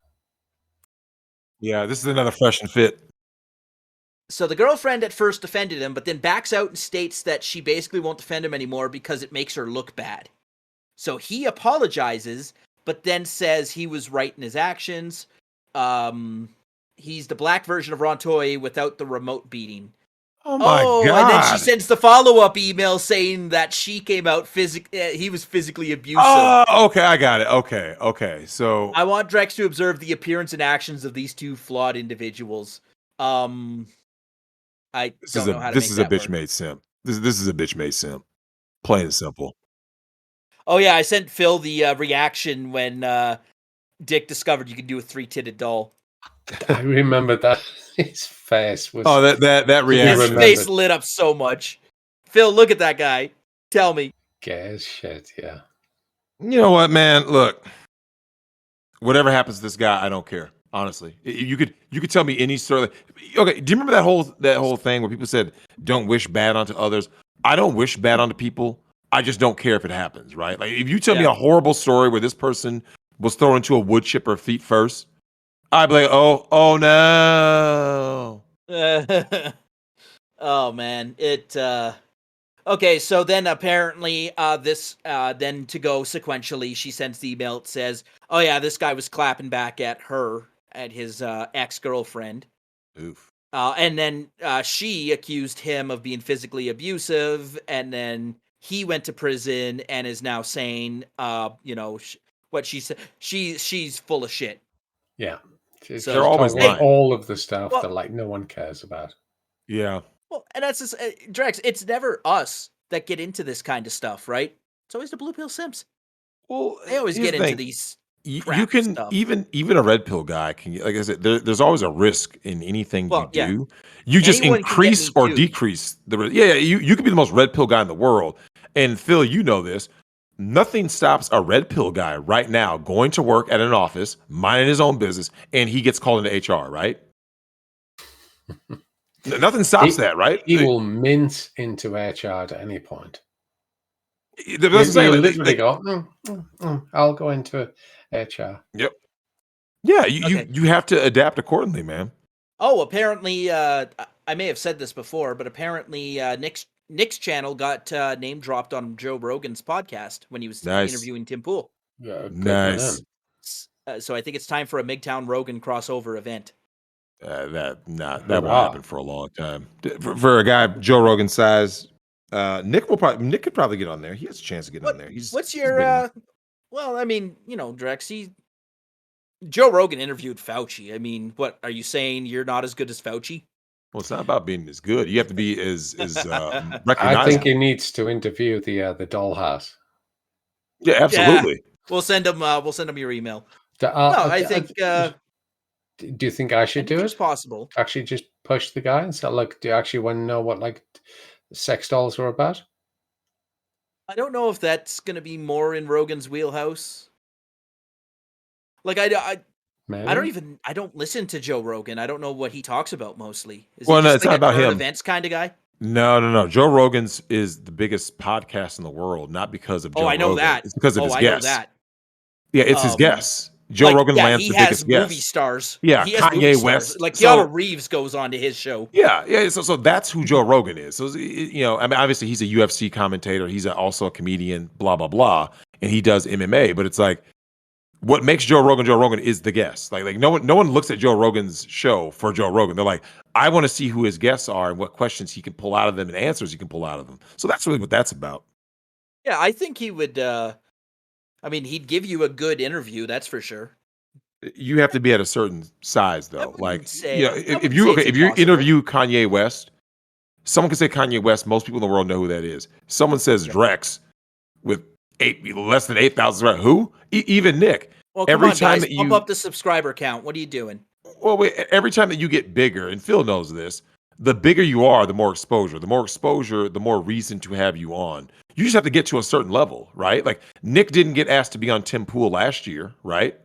Yeah, this is another fresh and fit. So the girlfriend at first defended him, but then backs out and states that she basically won't defend him anymore because it makes her look bad. So he apologizes, but then says he was right in his actions. He's the black version of Rontoy without the remote beating. Oh my god! And then she sends the follow-up email saying that she came out he was physically abusive. Oh, okay, I got it. Okay. So I want Drex to observe the appearance and actions of these two flawed individuals. I don't know how to this make is a that bitch work. made simp. This is a bitch made simp. Plain and simple. Oh yeah, I sent Phil the reaction when Dick discovered you could do a 3-titted doll. I remember that. His face was. Oh, that reaction. His face lit up so much. Phil, look at that guy. Tell me. Gay as shit, yeah. You know what, man? Look, whatever happens to this guy, I don't care. Honestly, you could tell me any story. Okay, do you remember that whole thing where people said don't wish bad onto others? I don't wish bad onto people. I just don't care if it happens, right? Like if you tell me a horrible story where this person was thrown into a wood chipper feet first, I'd be like, oh no. Oh man, okay, so then apparently then to go sequentially, she sends the email. It says, oh yeah, this guy was clapping back at his ex-girlfriend. Oof. And then she accused him of being physically abusive, and then he went to prison and is now saying, what she said. She's full of shit. Yeah. So they're always lying. All of the stuff that like no one cares about. Yeah. Well, and that's just, Drex, it's never us that get into this kind of stuff, right? It's always the blue pill simps. Well, They always get into these. You can stuff. even a red pill guy can, like I said, there's always a risk in anything you do. Yeah. You just Anyone can increase get me or too. decrease the risk. Yeah, you could be the most red pill guy in the world. And Phil, you know this. Nothing stops a red pill guy right now going to work at an office, minding his own business, and he gets called into HR, right? Nothing stops that, right? He will mince into HR at any point. That's what I'm saying, You literally go, I'll go into HR. Yep. Yeah, you have to adapt accordingly, man. Oh, apparently, I may have said this before, but apparently Nick's channel got name dropped on Joe Rogan's podcast when he was interviewing Tim Pool. Yeah, nice. So I think it's time for a Migtown Rogan crossover event. That won't happen for a long time. For a guy Joe Rogan size, Nick could probably get on there. He has a chance to get on there. What's your well, I mean, Drex, Joe Rogan interviewed Fauci. I mean, what are you saying? You're not as good as Fauci? Well, it's not about being as good. You have to be as recognizable. I think he needs to interview the dollhouse. Yeah, absolutely. Yeah. We'll send him your email. I think. Do you think I should do it? It's possible. Actually, just push the guy and say, "Look, do you actually want to know what like sex dolls are about?" I don't know if that's going to be more in Rogan's wheelhouse. Like I don't listen to Joe Rogan. I don't know what he talks about mostly. Is he just it's not about him. Events kind of guy. No. Joe Rogan's is the biggest podcast in the world, not because of Joe Rogan. I know that. It's because of his guests. I know that. Yeah, it's his guests. Joe Rogan lands the biggest guests. He has movie stars. Yeah, he has Kanye West. Like Keanu Reeves goes on to his show. Yeah. So that's who Joe Rogan is. So I mean, obviously he's a UFC commentator. He's also a comedian. Blah blah blah, and he does MMA. But it's like, what makes Joe Rogan is the guest. Like no one looks at Joe Rogan's show for Joe Rogan. They're like, I want to see who his guests are and what questions he can pull out of them and answers he can pull out of them. So that's really what that's about. Yeah, I think he would. I mean, he'd give you a good interview. That's for sure. You have to be at a certain size, though. Like, if you impossible. interview Kanye West, someone can say Kanye West. Most people in the world know who that is. Someone says Drex with less than 8,000. Right? Who? Even Nick. Well, come Every on, time guys, that bump you up the subscriber count. What are you doing? Well, wait, every time that you get bigger, and Phil knows this, the bigger you are, the more exposure. The more exposure, the more reason to have you on. You just have to get to a certain level, right? Like Nick didn't get asked to be on Tim Pool last year, right?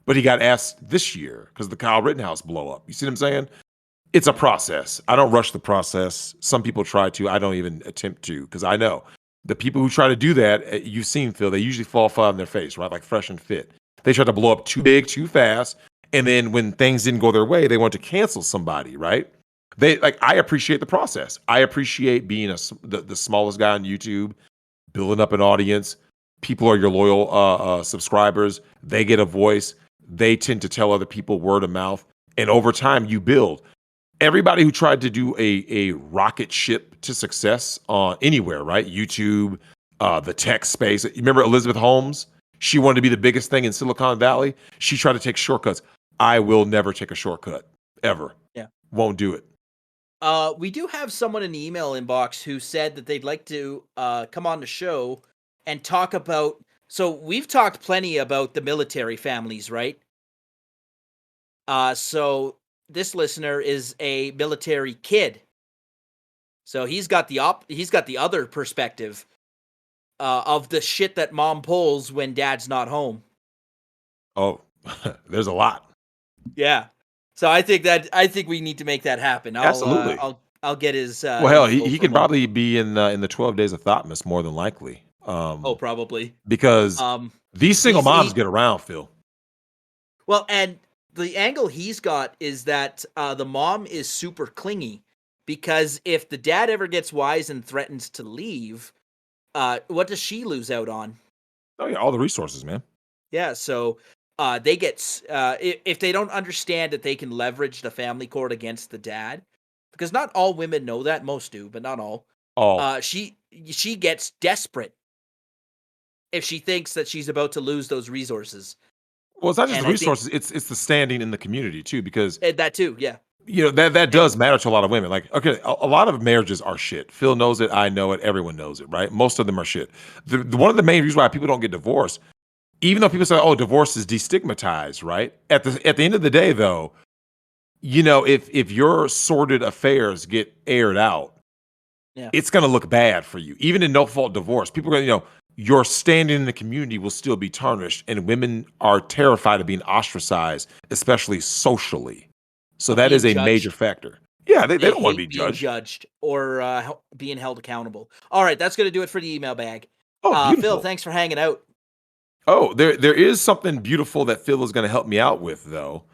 But he got asked this year because the Kyle Rittenhouse blow up. You see what I'm saying? It's a process. I don't rush the process. Some people try to. I don't even attempt to because I know the people who try to do that, you've seen, Phil, they usually fall flat on their face, right? Like Fresh and Fit. They try to blow up too big, too fast. And then when things didn't go their way, they want to cancel somebody, right? I appreciate the process. I appreciate being the smallest guy on YouTube, building up an audience. People are your loyal subscribers. They get a voice. They tend to tell other people word of mouth. And over time, you build. Everybody who tried to do a rocket ship to success on anywhere, right? YouTube, the tech space. You remember Elizabeth Holmes? She wanted to be the biggest thing in Silicon Valley. She tried to take shortcuts. I will never take a shortcut, ever. Yeah. Won't do it. We do have someone in the email inbox who said that they'd like to come on the show and talk about. So we've talked plenty about the military families, right? So this listener is a military kid, so he's got the other perspective of the shit that mom pulls when dad's not home. Oh, there's a lot. Yeah. So I think we need to make that happen. Absolutely. I'll get his. Well, hell, info he from could him. probably be in the 12 Days of Thoughtmas more than likely. Probably. Because these single moms he- get around, Phil. Well, and the angle he's got is that the mom is super clingy because if the dad ever gets wise and threatens to leave, what does she lose out on? Oh yeah, all the resources, man. Yeah, so they get if they don't understand that they can leverage the family court against the dad, because not all women know that, most do, but not all. She gets desperate if she thinks that she's about to lose those resources. Well, it's not just And the resources; it's the standing in the community too, because that too, yeah. you know that does matter to a lot of women. Like, okay, a lot of marriages are shit. Phil knows it. I know it. Everyone knows it, right? Most of them are shit. One of the main reasons why people don't get divorced, even though people say, "Oh, divorce is destigmatized," right? At the end of the day, though, you know, if your sordid affairs get aired out, it's going to look bad for you. Even in no fault divorce, people are going to, your standing in the community will still be tarnished, and women are terrified of being ostracized, especially socially. So that is a major factor. Yeah, they don't want to be judged or being held accountable. All right, that's going to do it for the email bag. Oh, Phil, thanks for hanging out. Oh, there is something beautiful that Phil is going to help me out with, though.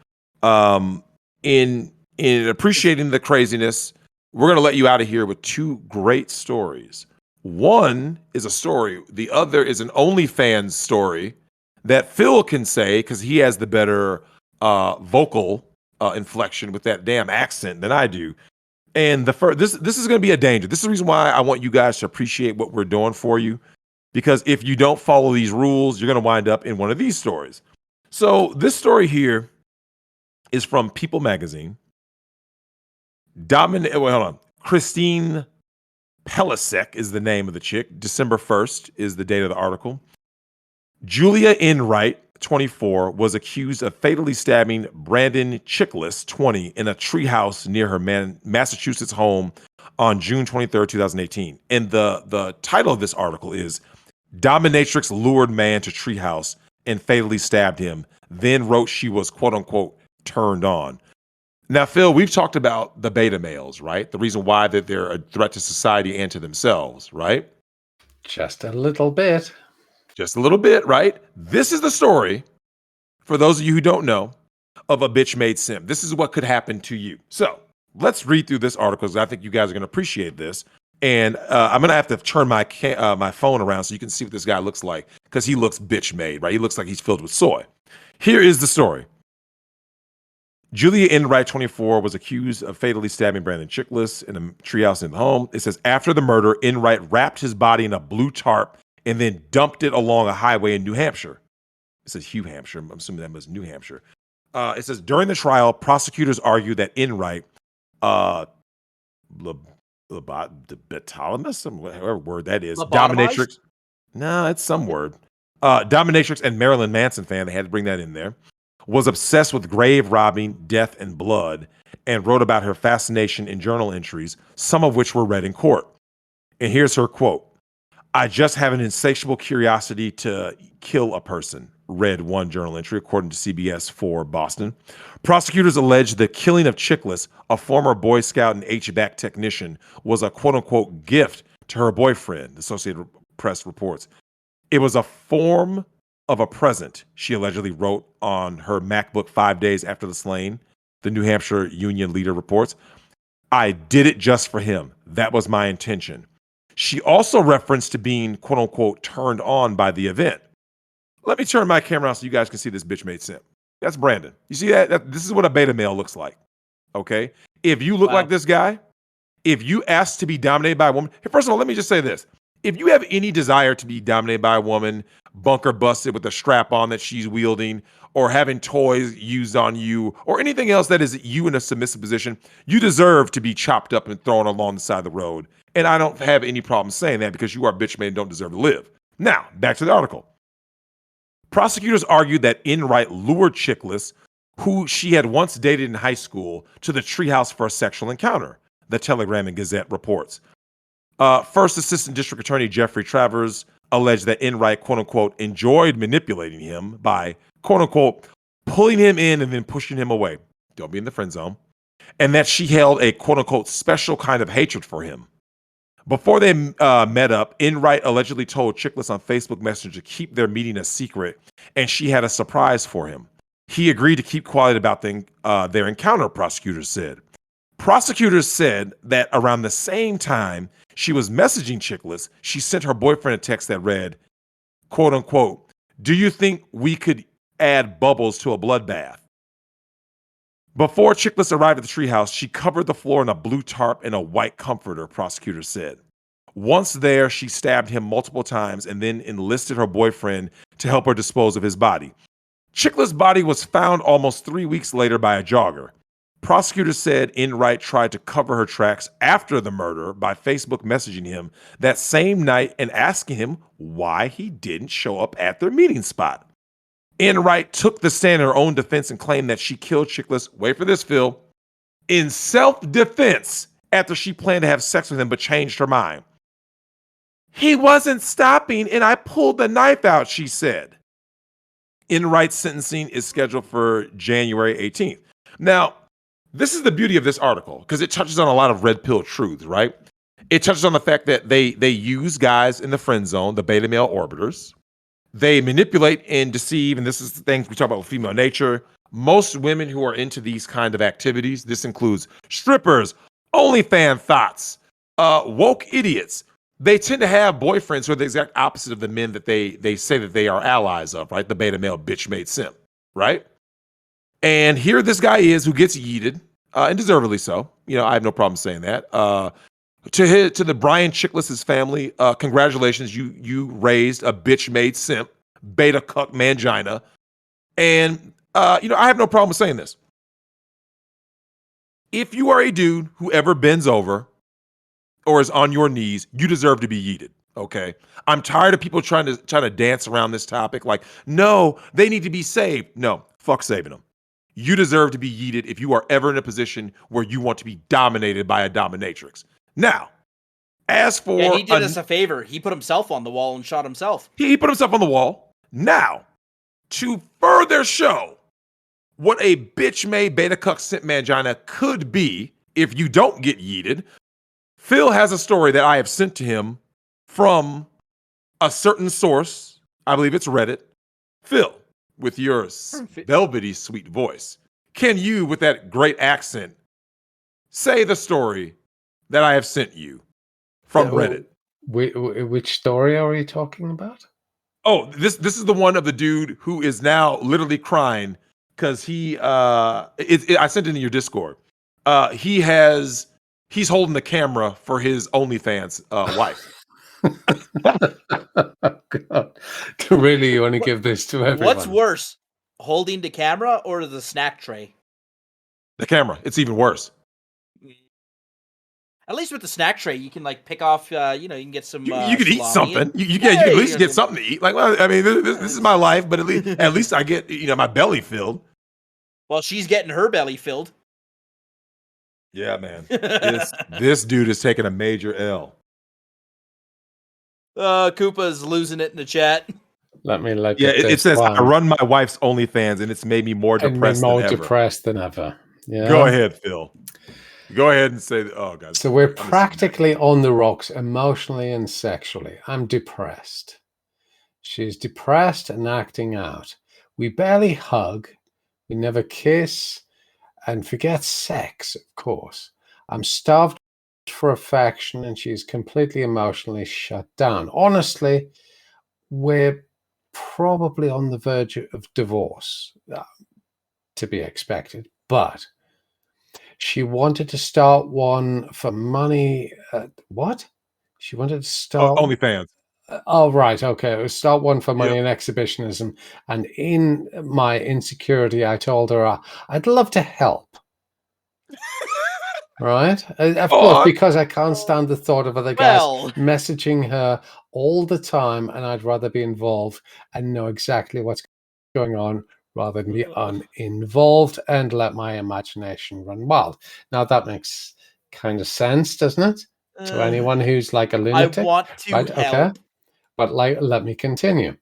In appreciating the craziness, we're going to let you out of here with two great stories. One is a story. The other is an OnlyFans story that Phil can say because he has the better vocal inflection with that damn accent than I do. And this is going to be a danger. This is the reason why I want you guys to appreciate what we're doing for you. Because if you don't follow these rules, you're going to wind up in one of these stories. So this story here is from People Magazine. Hold on. Christine Pelisek is the name of the chick. December 1st is the date of the article. Julia Enright, 24, was accused of fatally stabbing Brandon Chickless, 20, in a treehouse near her Massachusetts home on June 23rd, 2018. And the title of this article is Dominatrix lured man to treehouse and fatally stabbed him, then wrote she was, quote unquote, turned on. Now, Phil, we've talked about the beta males, right? The reason why that they're a threat to society and to themselves, right? Just a little bit. Just a little bit, right? This is the story, for those of you who don't know, of a bitch made simp. This is what could happen to you. So let's read through this article because I think you guys are going to appreciate this. And I'm going to have to turn my phone around so you can see what this guy looks like because he looks bitch made, right? He looks like he's filled with soy. Here is the story. Julia Enright, 24, was accused of fatally stabbing Brandon Chickless in a treehouse in the home. It says, after the murder, Enright wrapped his body in a blue tarp and then dumped it along a highway in New Hampshire. It says New Hampshire. I'm assuming that was New Hampshire. It says, during the trial, prosecutors argued that Enright, whatever word that is, dominatrix. No, it's some word. Dominatrix and Marilyn Manson fan, they had to bring that in there, was obsessed with grave robbing, death, and blood, and wrote about her fascination in journal entries, some of which were read in court. And here's her quote. I just have an insatiable curiosity to kill a person, read one journal entry, according to CBS 4 Boston. Prosecutors allege the killing of Chickless, a former Boy Scout and HVAC technician, was a quote-unquote gift to her boyfriend, the Associated Press reports. It was a form of a present, she allegedly wrote on her MacBook 5 days after the slaying, the New Hampshire Union leader reports. I did it just for him. That was my intention. She also referenced to being, quote unquote, turned on by the event. Let me turn my camera on so you guys can see this bitch made simp. That's Brandon. You see that? This is what a beta male looks like. Okay? If you look like this guy, if you ask to be dominated by a woman, first of all, let me just say this. If you have any desire to be dominated by a woman, bunker busted with a strap on that she's wielding, or having toys used on you, or anything else that is you in a submissive position, you deserve to be chopped up and thrown along the side of the road. And I don't have any problem saying that because you are a bitch made and don't deserve to live. Now, back to the article. Prosecutors argued that Enright lured Chickless, who she had once dated in high school, to the treehouse for a sexual encounter, the Telegram and Gazette reports. First Assistant District Attorney Jeffrey Travers alleged that Enright, quote unquote, enjoyed manipulating him by, quote unquote, pulling him in and then pushing him away. Don't be in the friend zone. And that she held a, quote unquote, special kind of hatred for him. Before they met up, Enright allegedly told Chickless on Facebook Messenger to keep their meeting a secret, and she had a surprise for him. He agreed to keep quiet about their encounter, prosecutors said. Prosecutors said that around the same time she was messaging Chickless, she sent her boyfriend a text that read, quote unquote, do you think we could add bubbles to a bloodbath? Before Chickless arrived at the treehouse, she covered the floor in a blue tarp and a white comforter, prosecutors said. Once there, she stabbed him multiple times and then enlisted her boyfriend to help her dispose of his body. Chickless' body was found almost 3 weeks later by a jogger. Prosecutors said Enright tried to cover her tracks after the murder by Facebook messaging him that same night and asking him why he didn't show up at their meeting spot. Enright took the stand in her own defense and claimed that she killed Chickless, wait for this, Phil, in self-defense after she planned to have sex with him but changed her mind. He wasn't stopping and I pulled the knife out, she said. Enright's sentencing is scheduled for January 18th. Now, this is the beauty of this article because it touches on a lot of red pill truths, right? It touches on the fact that they use guys in the friend zone, the beta male orbiters. They manipulate and deceive, and this is the things we talk about with female nature. Most women who are into these kind of activities, this includes strippers, OnlyFans thoughts, woke idiots. They tend to have boyfriends who are the exact opposite of the men that they say that they are allies of, right? The beta male bitch made simp, right? And here this guy is who gets yeeted, and deservedly so. You know, I have no problem saying that. To the Brian Chickless's family, congratulations, you raised a bitch made simp, beta cuck mangina, and I have no problem saying this. If you are a dude who ever bends over or is on your knees, you deserve to be yeeted. Okay, I'm tired of people trying to dance around this topic. Like, no, they need to be saved. No, fuck saving them. You deserve to be yeeted if you are ever in a position where you want to be dominated by a dominatrix. Now, as for... Yeah, he did us a favor. He put himself on the wall and shot himself. He put himself on the wall. Now, to further show what a bitch-made beta cuck simp mangina could be if you don't get yeeted, Phil has a story that I have sent to him from a certain source. I believe it's Reddit. Phil, with your velvety sweet voice, can you, with that great accent, say the story that I have sent you from Reddit? Which story are you talking about? Oh, this is the one of the dude who is now literally crying because he I sent it in your Discord. He's holding the camera for his OnlyFans wife. God. Really, you want to give this to everyone? What's worse, holding the camera or the snack tray? The camera. It's even worse. At least with the snack tray, you can like pick off. You can get some. You can eat salami something. and- You can at least you get know, something to eat. Like, well, I mean, this is my life, but at least I get my belly filled. Well, she's getting her belly filled. Yeah, man. This dude is taking a major L. Koopa's losing it in the chat. Let me look Yeah, at it this says I one. run my wife's OnlyFans, and it's made me more And depressed more than ever. depressed than ever. Yeah. Go ahead, Phil. Go ahead and say, oh, God. So we're practically on the rocks emotionally and sexually. I'm depressed. She's depressed and acting out. We barely hug. We never kiss. And forget sex, of course. I'm starved for affection and she's completely emotionally shut down. Honestly, we're probably on the verge of divorce, to be expected. But she wanted to start one for money. What? She wanted to start OnlyFans. Oh, right. Okay. It was start one for money Yep. and exhibitionism. And in my insecurity, I told her I'd love to help. Right? Of course, because I can't stand the thought of other guys messaging her all the time, and I'd rather be involved and know exactly what's going on rather than be uninvolved and let my imagination run wild. Now, that makes kind of sense, doesn't it? To anyone who's like a lunatic. I want to right? help. Okay. But let me continue.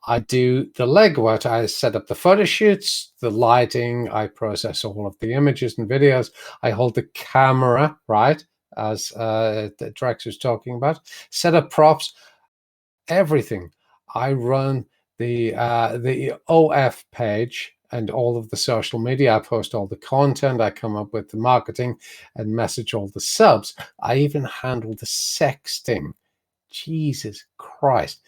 I do the legwork. I set up the photo shoots, the lighting. I process all of the images and videos. I hold the camera, right, as Drex was talking about. Set up props, everything. I run the OF page and all of the social media. I post all the content. I come up with the marketing and message all the subs. I even handle the sexting. Jesus Christ.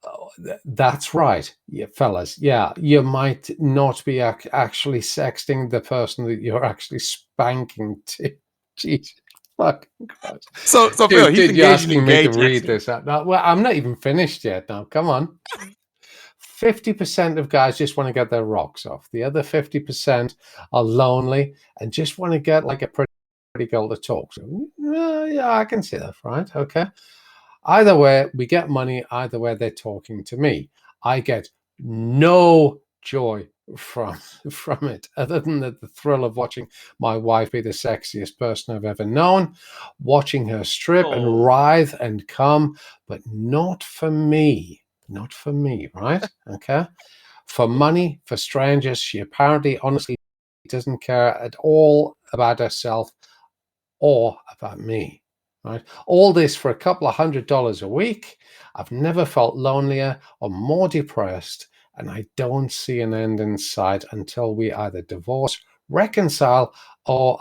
Oh, that's right, yeah, fellas. Yeah, you might not be actually sexting the person that you're actually spanking to. Jesus fucking Christ. So Phil, he's you're engaging in asking me gay to read texting. this out. Now, well, I'm not even finished yet. Now, come on. 50% of guys just want to get their rocks off. The other 50% are lonely and just want to get like a pretty girl to talk to. Yeah, I can see that, right? Okay. Either way, we get money. Either way, they're talking to me. I get no joy from it, other than the thrill of watching my wife be the sexiest person I've ever known, watching her strip and writhe and come, but not for me. Not for me, right? Okay. For money, for strangers, she apparently, honestly, doesn't care at all about herself or about me. Right? All this for a couple of $100 a week. I've never felt lonelier or more depressed, and I don't see an end in sight until we either divorce, reconcile, or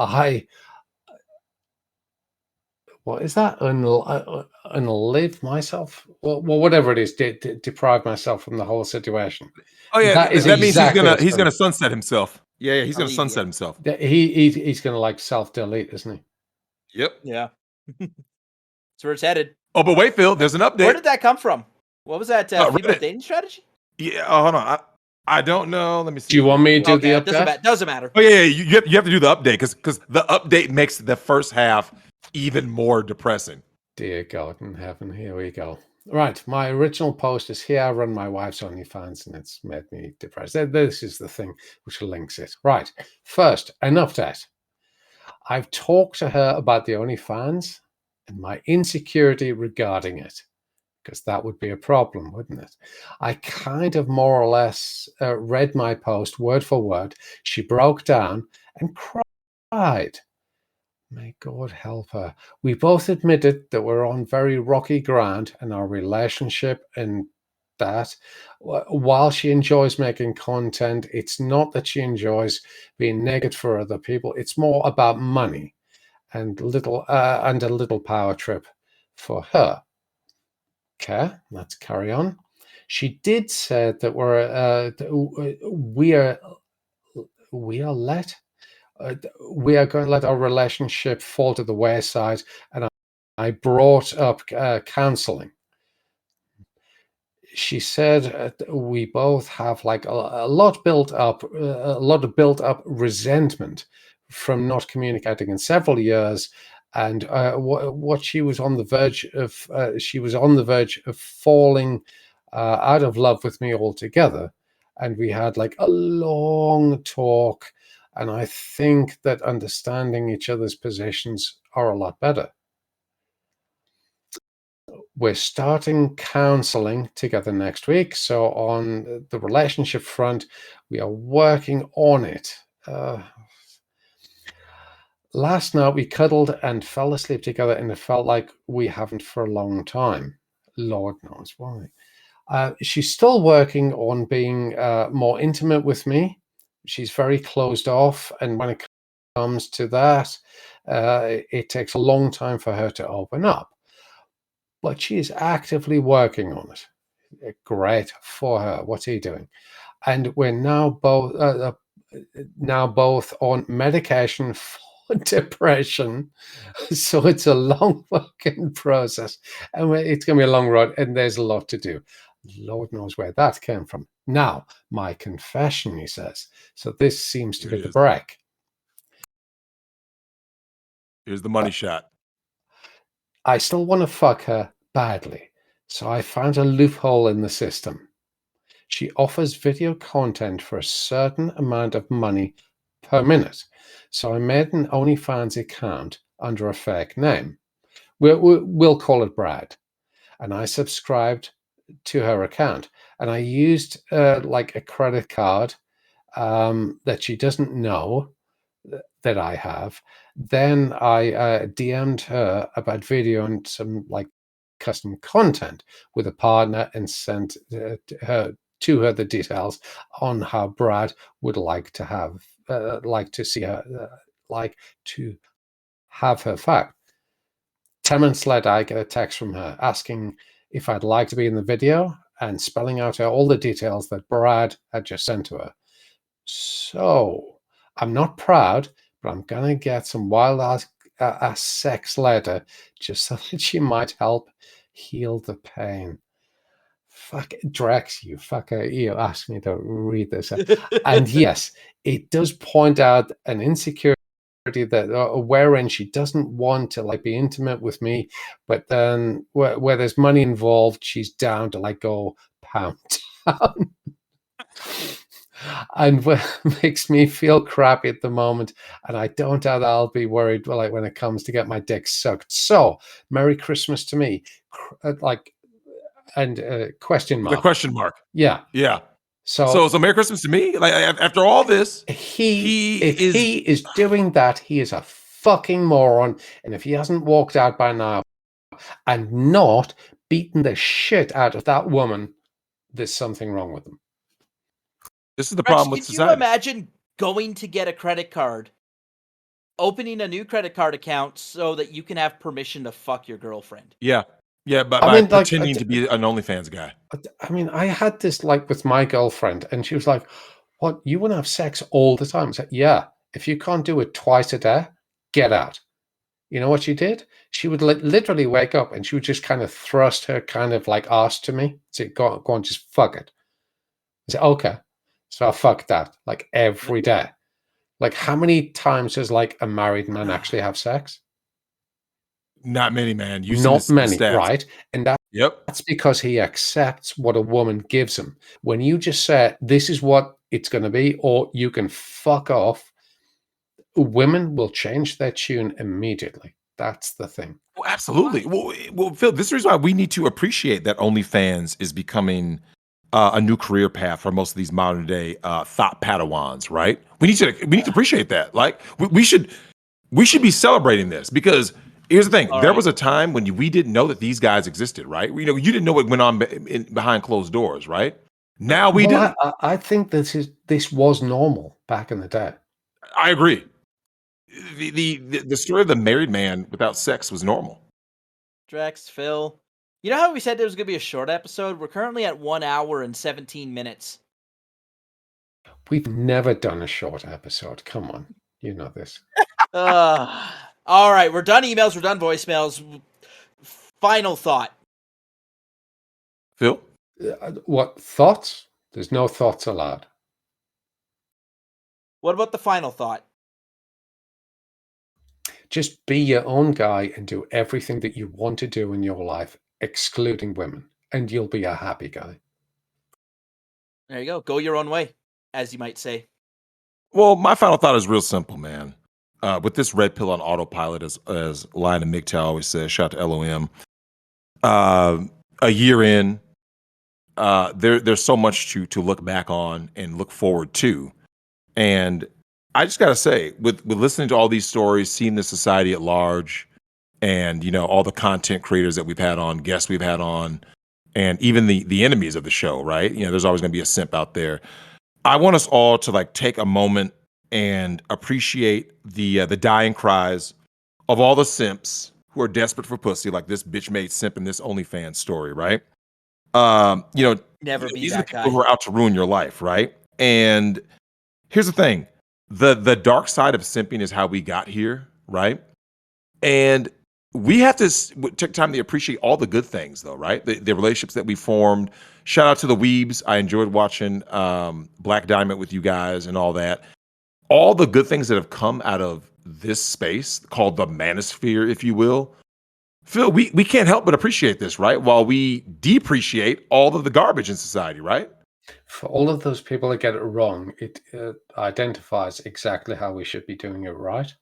what is that? Unlive myself? Well, whatever it is, deprive myself from the whole situation. Oh yeah, that means he's gonna sunset himself. Yeah, he's gonna sunset himself. He's gonna like self-delete, isn't he? Yep. Yeah. That's where it's headed. Oh, but wait, Phil, there's an update. Where did that come from? What was that female dating strategy? Yeah, hold on. I don't know. Let me see. Do you want me to do the update? Doesn't matter. Oh yeah, you have to do the update because the update makes the first half even more depressing. Dear God in heaven, here we go. Right, my original post is here. I run my wife's OnlyFans and it's made me depressed. This is the thing which links it. Right, first, an update. I've talked to her about the OnlyFans and my insecurity regarding it, because that would be a problem, wouldn't it? I kind of more or less read my post word for word. She broke down and cried. May God help her. We both admitted that we're on very rocky ground in our relationship, and that while she enjoys making content, it's not that she enjoys being naked for other people. It's more about money and a little power trip for her. Okay, let's carry on. She did say that we are going to let our relationship fall to the wayside, and I brought up counseling. She said we both have like a lot of built up resentment from not communicating in several years, and what she was on the verge of, falling out of love with me altogether. And we had like a long talk, and I think that understanding each other's positions are a lot better. We're starting counseling together next week. So on the relationship front, we are working on it. Last night we cuddled and fell asleep together, and it felt like we haven't for a long time. Lord knows why. She's still working on being more intimate with me. She's very closed off, and when it comes to that, it takes a long time for her to open up. But she is actively working on it. Great for her. What's he doing? And we're now both on medication for depression. So it's a long fucking process, and it's going to be a long road, and there's a lot to do. Lord knows where that came from. Now, my confession, he says. So this seems to be the break. Here's the money shot. I still want to fuck her badly, so I found a loophole in the system. She offers video content for a certain amount of money per minute. So I made an OnlyFans account under a fake name. We'll call it Brad. And I subscribed to her account. And I used like a credit card that she doesn't know that I have. Then I DM'd her about video and some like custom content with a partner, and sent her the details on how Brad would like to have see her to have her fucked. 10 minutes later, I get a text from her asking if I'd like to be in the video and spelling out all the details that Brad had just sent to her. So I'm not proud, but I'm gonna get some wild ass sex later, just so that she might help heal the pain. Fuck Drex, you fucker! You asked me to read this, and yes, it does point out an insecurity that wherein she doesn't want to like be intimate with me, but then where there's money involved, she's down to like go pound town. And what makes me feel crappy at the moment, and I don't doubt I'll be worried like when it comes to get my dick sucked. So Merry Christmas to me, question mark. The question mark. Yeah. So Merry Christmas to me. Like after all this, if he is doing that, he is a fucking moron. And if he hasn't walked out by now and not beaten the shit out of that woman, there's something wrong with him. This is the problem with society. Can you imagine going to get a credit card, opening a new credit card account so that you can have permission to fuck your girlfriend? Yeah, but by pretending to be an OnlyFans guy. I mean, I had this like with my girlfriend, and she was like, "What? You want to have sex all the time?" I said, "Yeah. If you can't do it twice a day, get out." You know what she did? She would literally wake up, and she would just kind of thrust her kind of like ass to me, say, "Go on, just fuck it." I said, "Okay." So I fucked that like every day. Like, how many times does like a married man actually have sex? Not many, man. Not many, right? And Yep. That's because he accepts what a woman gives him. When you just say, this is what it's going to be, or you can fuck off, women will change their tune immediately. That's the thing. Well, absolutely. Well, Phil, this is the reason why we need to appreciate that OnlyFans is becoming a new career path for most of these modern day thought Padawans, right? We need to appreciate that. Like we should be celebrating this, because here's the thing. There was a time when we didn't know that these guys existed, right? You didn't know what went on behind closed doors, right? Now we do. I think this was normal back in the day. I agree. The story of the married man without sex was normal. Drex, Phil, you know how we said there was going to be a short episode? We're currently at 1 hour and 17 minutes. We've never done a short episode. Come on. You know this. All right, we're done emails, we're done voicemails. Final thought. Phil? What, thoughts? There's no thoughts allowed. What about the final thought? Just be your own guy and do everything that you want to do in your life, excluding women, and you'll be a happy guy. There you go. Go your own way, as you might say. Well, my final thought is real simple, man. With this red pill on autopilot, as Lion and Migtown always says, shout out to LOM. A year in, there's so much to look back on and look forward to. And I just gotta say, with listening to all these stories, seeing the society at large, and all the content creators that we've had on, guests we've had on, and even the enemies of the show, right? There's always gonna be a simp out there. I want us all to take a moment and appreciate the dying cries of all the simps who are desperate for pussy, like this bitch made simp in this OnlyFans story, right? Never be These are the that people guy. who are out to ruin your life, right? And here's the thing: the dark side of simping is how we got here, right? And we have to take time to appreciate all the good things, though, right? The relationships that we formed. Shout out to the weebs. I enjoyed watching Black Diamond with you guys and all that. All the good things that have come out of this space called the manosphere, if you will. Phil, we can't help but appreciate this, right? While we depreciate all of the garbage in society, right? For all of those people that get it wrong, it identifies exactly how we should be doing it right.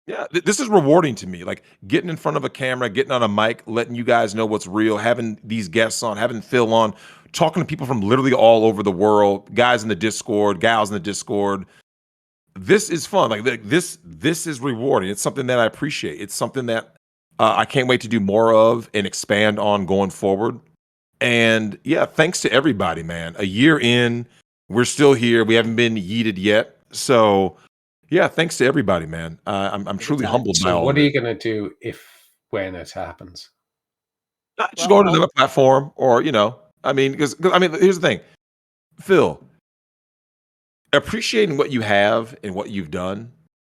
Yeah, this is rewarding to me. Like getting in front of a camera, getting on a mic, letting you guys know what's real, having these guests on, having Phil on, talking to people from literally all over the world, guys in the Discord, gals in the Discord. This is fun. This is rewarding. It's something that I appreciate. It's something that I can't wait to do more of and expand on going forward. And yeah, thanks to everybody, man. A year in, we're still here. We haven't been yeeted yet. So yeah, thanks to everybody, man. I'm truly time. humbled by So all what of are you it. going to do when it happens? Just Well, go to another platform, or I mean, because here's the thing, Phil. Appreciating what you have and what you've done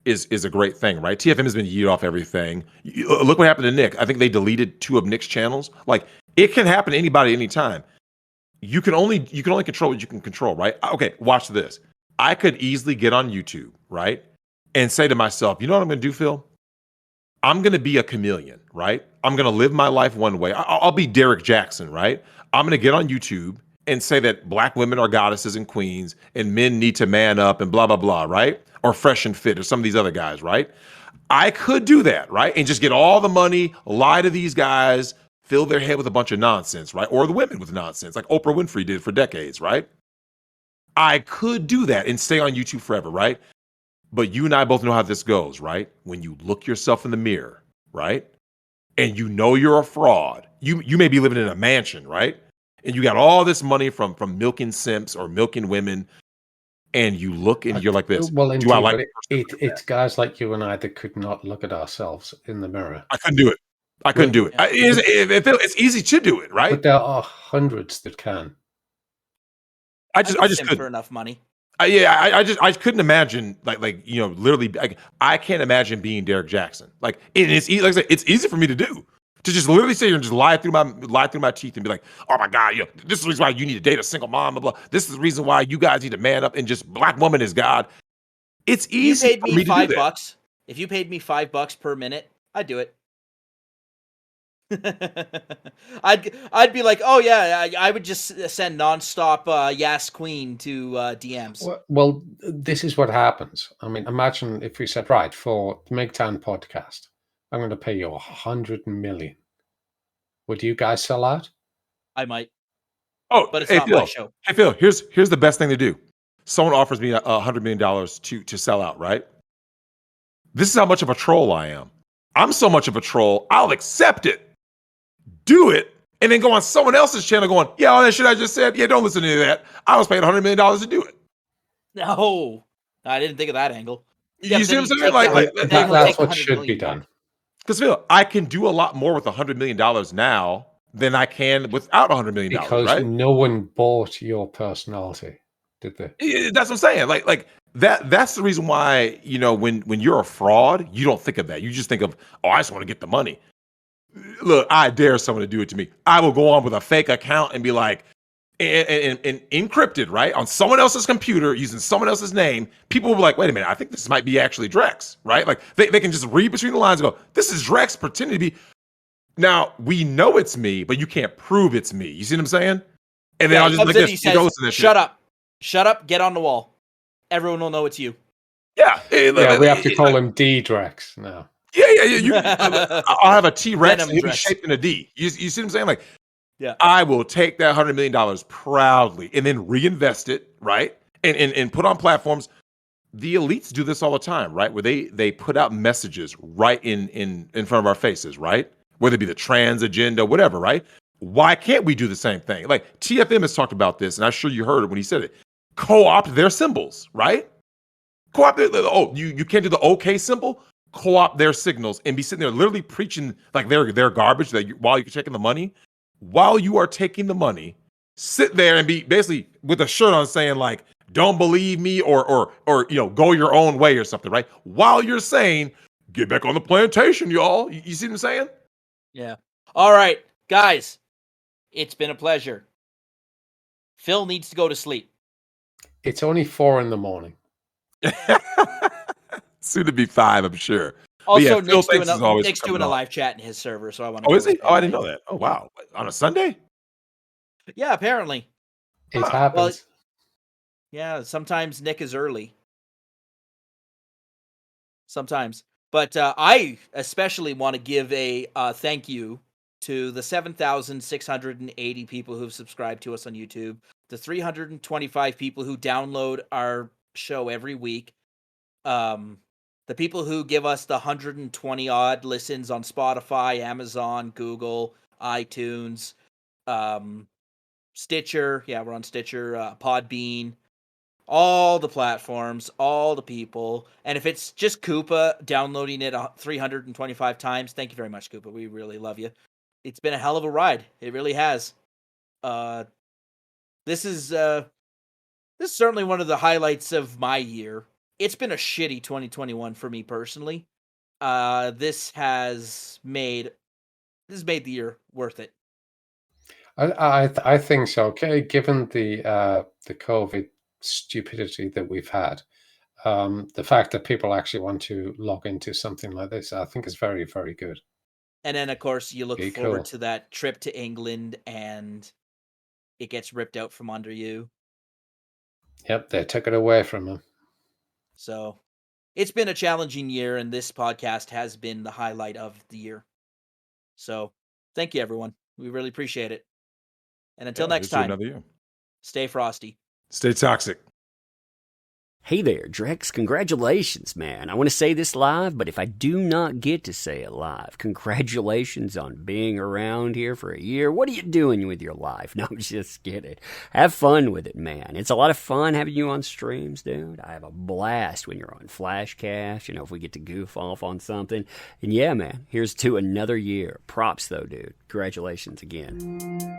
is a great thing, right? TFM has been yeeted off everything. Look what happened to Nick. I think they deleted 2 of Nick's channels. Like it can happen to anybody anytime. You can only control what you can control, right? Okay, watch this. I could easily get on YouTube, right? And say to myself, you know what I'm gonna do, Phil? I'm gonna be a chameleon, right? I'm gonna live my life one way. I'll be Derek Jackson, right? I'm gonna get on YouTube and say that black women are goddesses and queens and men need to man up and blah, blah, blah, right? Or Fresh and Fit or some of these other guys, right? I could do that, right? And just get all the money, lie to these guys, fill their head with a bunch of nonsense, right? Or the women with nonsense, like Oprah Winfrey did for decades, right? I could do that and stay on YouTube forever, right? But you and I both know how this goes, right? When you look yourself in the mirror, right? And you know you're a fraud. You may be living in a mansion, right? And you got all this money from milking simps or milking women, and you look and you're like this. Well, Do I indeed, like but the person? it's guys like you and I that could not look at ourselves in the mirror. I couldn't do it. I couldn't do it. It's easy to do it, right? But there are hundreds that can. I just simp couldn't. for enough money. I couldn't imagine literally I can't imagine being Derek Jackson. Like it's easy, like I said, it's easy for me to do. To just literally sit here and just lie through my teeth and be like, oh my God, this is the reason why you need to date a single mom, blah, blah. This is the reason why you guys need to man up and just black woman is God. It's easy You paid for me me to do that. $5. If you paid me $5 per minute, I'd do it. I'd be like, oh yeah, I would just send nonstop Yas Queen to DMs. Well, this is what happens. I mean, imagine if we said, right, for the Migtown podcast, I'm going to pay you 100 million. Would you guys sell out? I might, Oh, but it's hey not Phil. my show. Hey Phil, here's the best thing to do. Someone offers me $100 million to sell out, right? This is how much of a troll I am. I'm so much of a troll, I'll accept it, do it, and then go on someone else's channel going, yeah, all that shit I just said, yeah, don't listen to any of that. I was paid $100 million to do it. No, I didn't think of that angle. You see what I'm saying? That's what should be done. Because Phil, I can do a lot more with $100 million now than I can without $100 million, Because right? no one bought your personality, did they? That's what I'm saying. Like that's the reason why, when you're a fraud, you don't think of that. You just think of, oh, I just want to get the money. Look, I dare someone to do it to me. I will go on with a fake account and be like, and encrypted, right, on someone else's computer using someone else's name, people will be like, wait a minute, I think this might be actually Drex, right? Like they can just read between the lines and go, this is Drex pretending to be. Now, we know it's me, but you can't prove it's me. You see what I'm saying? And then I'll just like this. Says, listen to this shut up, get on the wall. Everyone will know it's you. Yeah. We have to call him D-Drex now. Yeah. I'll have a T-Rex and he'll be shaped in a D. You see what I'm saying? Like, yeah, I will take that $100 million proudly and then reinvest it, right? And put on platforms. The elites do this all the time, right? Where they put out messages right in front of our faces, right? Whether it be the trans agenda, whatever, right? Why can't we do the same thing? Like TFM has talked about this, and I'm sure you heard it when he said it. Co-opt their symbols, right? Co-opt you can't do the OK symbol? Co-opt their signals and be sitting there literally preaching like they're garbage while you're taking the money. While you are taking the money, sit there and be basically with a shirt on saying like, don't believe me or go your own way or something, right? While you're saying, get back on the plantation, y'all. You see what I'm saying? Yeah. All right, guys, it's been a pleasure. Phil needs to go to sleep. It's only 4 a.m. Soon to be 5, I'm sure. Also, Nick's doing a live chat in his server, so I want to. Oh, is he? Oh, I didn't know that. Oh, wow. On a Sunday? Yeah, apparently. It happens. Well, yeah, sometimes Nick is early. Sometimes. But I especially want to give a thank you to the 7,680 people who've subscribed to us on YouTube, the 325 people who download our show every week, the people who give us the 120 odd listens on Spotify, Amazon, Google, iTunes, Stitcher. Yeah, we're on Stitcher, Podbean, all the platforms, all the people. And if it's just Koopa downloading it 325 times, thank you very much, Koopa. We really love you. It's been a hell of a ride. It really has. This is certainly one of the highlights of my year. It's been a shitty 2021 for me personally. This has made the year worth it. I think so. Okay, given the COVID stupidity that we've had, the fact that people actually want to log into something like this, I think is very, very good. And then, of course, you look forward to that trip to England, and it gets ripped out from under you. Yep, they took it away from him. So, it's been a challenging year, and this podcast has been the highlight of the year. So, thank you, everyone. We really appreciate it. And until next time, another year. Stay frosty. Stay toxic. Hey there, Drex. Congratulations, man. I want to say this live, but if I do not get to say it live, congratulations on being around here for a year. What are you doing with your life? No, I'm just kidding. Have fun with it, man. It's a lot of fun having you on streams, dude. I have a blast when you're on Flashcast, if we get to goof off on something. And yeah, man, here's to another year. Props, though, dude. Congratulations again.